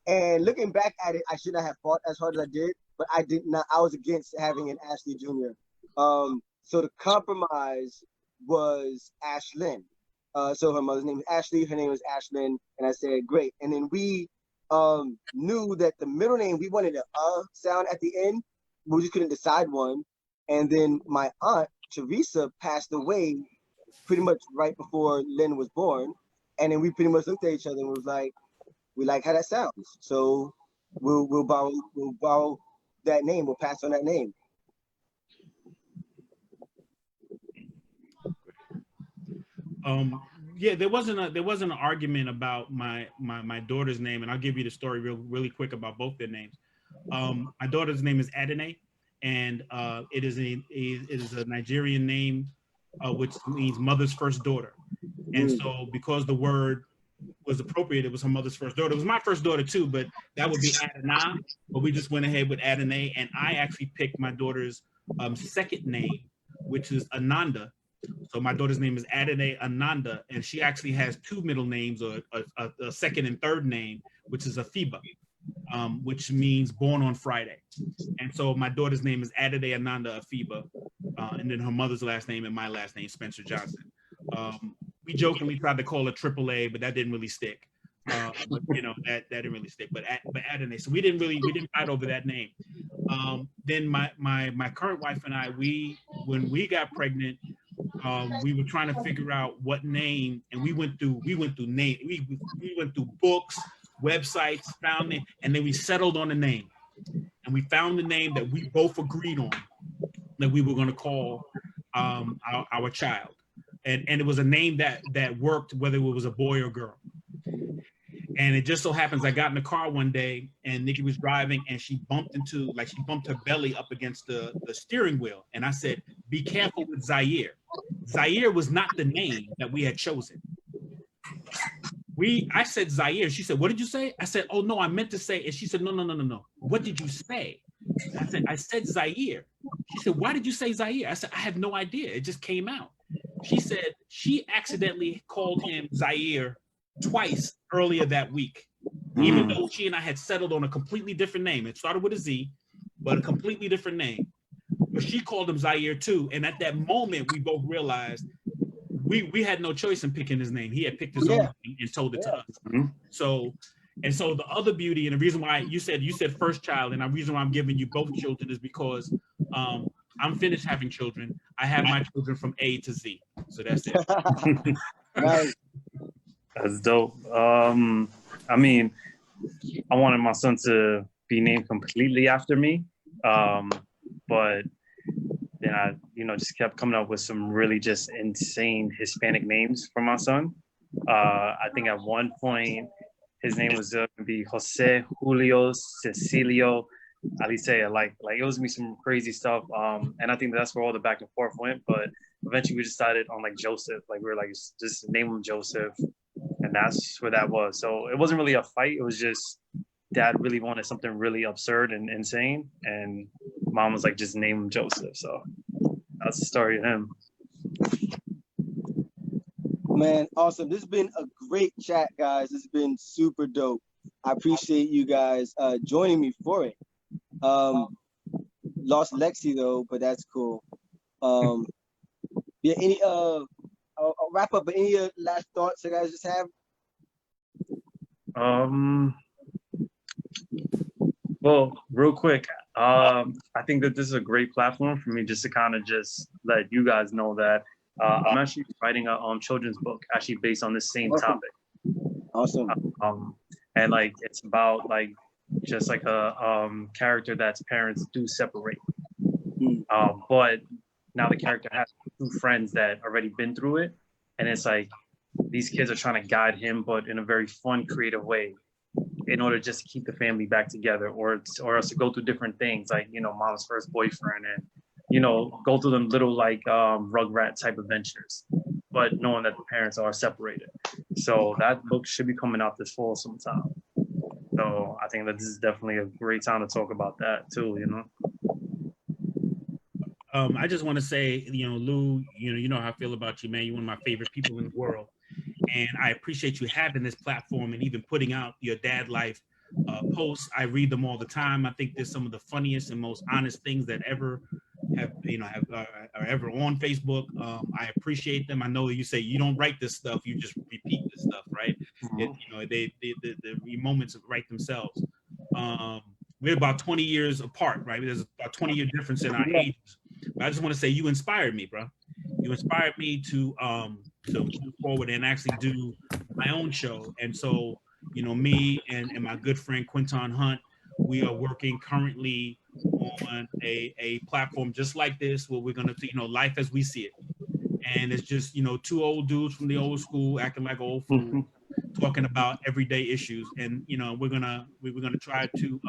And looking back at it, I should not have fought as hard as I did, but I did not. I was against having an Ashley Jr. So the compromise was Ashlyn. So her mother's name is Ashley, her name is Ashlyn, and I said, great. And then we knew that the middle name, we wanted a sound at the end, but we just couldn't decide one. And then my aunt, Teresa, passed away pretty much right before Lynn was born. And then we pretty much looked at each other and was like, we like how that sounds. So we'll borrow that name, we'll pass on that name. Yeah, there wasn't an argument about my daughter's name, and I'll give you the story really quick about both their names. My daughter's name is Adene, and it is a Nigerian name, which means mother's first daughter. And so because the word was appropriate, it was her mother's first daughter. It was my first daughter too, but that would be Adena, but we just went ahead with Adene, and I actually picked my daughter's second name, which is Ananda. So my daughter's name is Adene Ananda, and she actually has two middle names, or a second and third name, which is Afiba, which means born on Friday. And so my daughter's name is Adede Ananda Afiba, and then her mother's last name and my last name, Spencer Johnson. We jokingly tried to call her AAA, but that didn't really stick. But you know, that didn't really stick. But Adene, so we didn't fight over that name. Then my current wife and I, when we got pregnant, we were trying to figure out what name, and we went through books, websites, found it, and then we settled on a name, and we found the name that we both agreed on that we were going to call our child, and it was a name that worked whether it was a boy or girl. And it just so happens I got in the car one day and Nikki was driving, and she bumped her belly up against the steering wheel, and I said, "Be careful with Zaire." Zaire was not the name that we had chosen. I said Zaire. She said, "What did you say?" I said, "Oh no, I meant to say," and she said, No. What did you say? I said Zaire. She said, "Why did you say Zaire?" I said, "I have no idea. It just came out." She said she accidentally called him Zaire twice earlier that week, even though she and I had settled on a completely different name. It started with a Z, but a completely different name. But she called him Zaire too. And at that moment, we both realized we had no choice in picking his name. He had picked his own name and told it to us. So the other beauty, and the reason why you said first child, and the reason why I'm giving you both children is because I'm finished having children. I have my children from A to Z. So that's it. Right. That's dope. I mean, I wanted my son to be named completely after me, but then I, just kept coming up with some really just insane Hispanic names for my son. I think at one point his name was going to be Jose Julio Cecilio Alicea. Like it was gonna be some crazy stuff. And I think that's where all the back and forth went. But eventually we decided on like Joseph. Like we were like, just name him Joseph. And that's where that was. So it wasn't really a fight. It was just dad really wanted something really absurd and insane. And mom was like, just name him Joseph. So that's the story of him. Man, awesome. This has been a great chat, guys. This has been super dope. I appreciate you guys joining me for it. Lost Lexi though, but that's cool. Yeah, I'll wrap up, but any last thoughts you guys just have? Well, real quick, I think that this is a great platform for me just to kind of just let you guys know that I'm actually writing a children's book actually based on the same topic. Awesome. And like it's about like just like a character that's parents do separate. But now the character has two friends that already been through it, and it's like these kids are trying to guide him, but in a very fun, creative way, in order just to keep the family back together, or else to go through different things like mom's first boyfriend, and go through them little like Rugrat type adventures, but knowing that the parents are separated. So that book should be coming out this fall sometime. So I think that this is definitely a great time to talk about that too. I just want to say, Lou, you know how I feel about you, man. You're one of my favorite people in the world. And I appreciate you having this platform and even putting out your dad life posts. I read them all the time. I think they're some of the funniest and most honest things that ever are ever on Facebook. I appreciate them. I know you say you don't write this stuff, you just repeat this stuff, right? The moments write themselves. We're about 20 years apart, right? There's about 20-year difference in our ages. But I just want to say you inspired me, bro. You inspired me to move forward and actually do my own show. And so, me and my good friend Quinton Hunt, we are working currently on a platform just like this, where we're gonna do, life as we see it. And it's just, two old dudes from the old school acting like old fools, talking about everyday issues. And we're gonna try to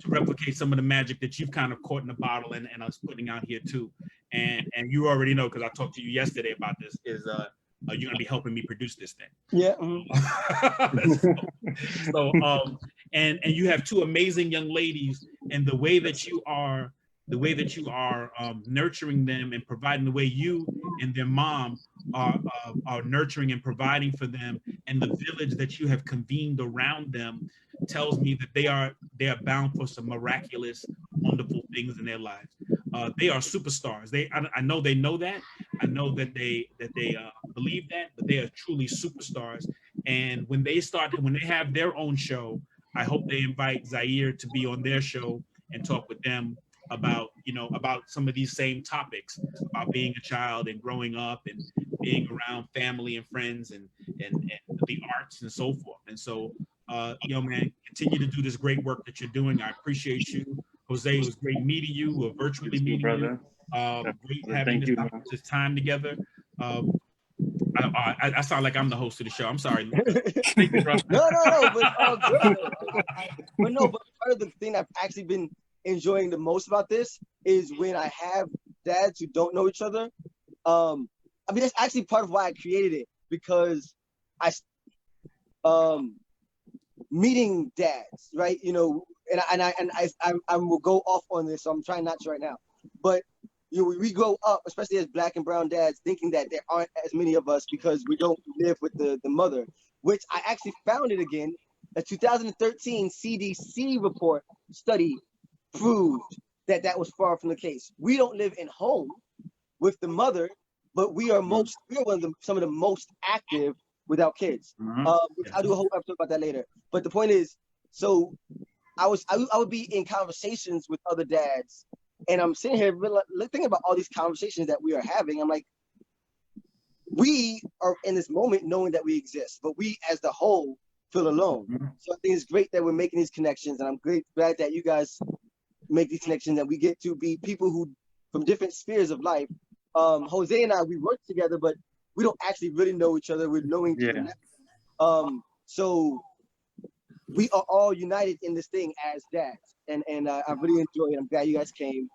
replicate some of the magic that you've kind of caught in the bottle and us putting out here too. And you already know, because I talked to you yesterday about this, is you're gonna be helping me produce this thing. Yeah. And you have two amazing young ladies, and the way that you are nurturing them and providing the way you and their mom are nurturing and providing for them, and the village that you have convened around them tells me that they are bound for some miraculous, wonderful things in their lives. They are superstars. I know they know that. I know that they believe that, but they are truly superstars. And when they have their own show, I hope they invite Zaire to be on their show and talk with them about some of these same topics about being a child and growing up and being around family and friends and the arts and so forth. And so, man, continue to do this great work that you're doing. I appreciate you, Jose. It was great meeting you, or virtually meeting brother. you. Great having this time together. I sound like I'm the host of the show. I'm sorry. Thank you, bro. No, but good. But part of the thing I've actually been enjoying the most about this is when I have dads who don't know each other. I mean, that's actually part of why I created it, because meeting dads, right? You know, and I will go off on this, so I'm trying not to right now. But you know, we grow up, especially as Black and brown dads, thinking that there aren't as many of us because we don't live with the mother, which I actually found it again. A 2013 CDC report study proved that was far from the case. We don't live in home with the mother, but we are some of the most active without kids. Which I'll do a whole episode about that later. But the point is, so I would be in conversations with other dads, and I'm sitting here thinking about all these conversations that we are having. I'm like, we are in this moment knowing that we exist, but we as the whole feel alone. So I think it's great that we're making these connections, and I'm glad that you guys make these connections, and we get to be people who from different spheres of life. Jose and I, we work together, but we don't actually really know each other. We're knowing each other. So we are all united in this thing as dads, and I really enjoy it. I'm glad you guys came.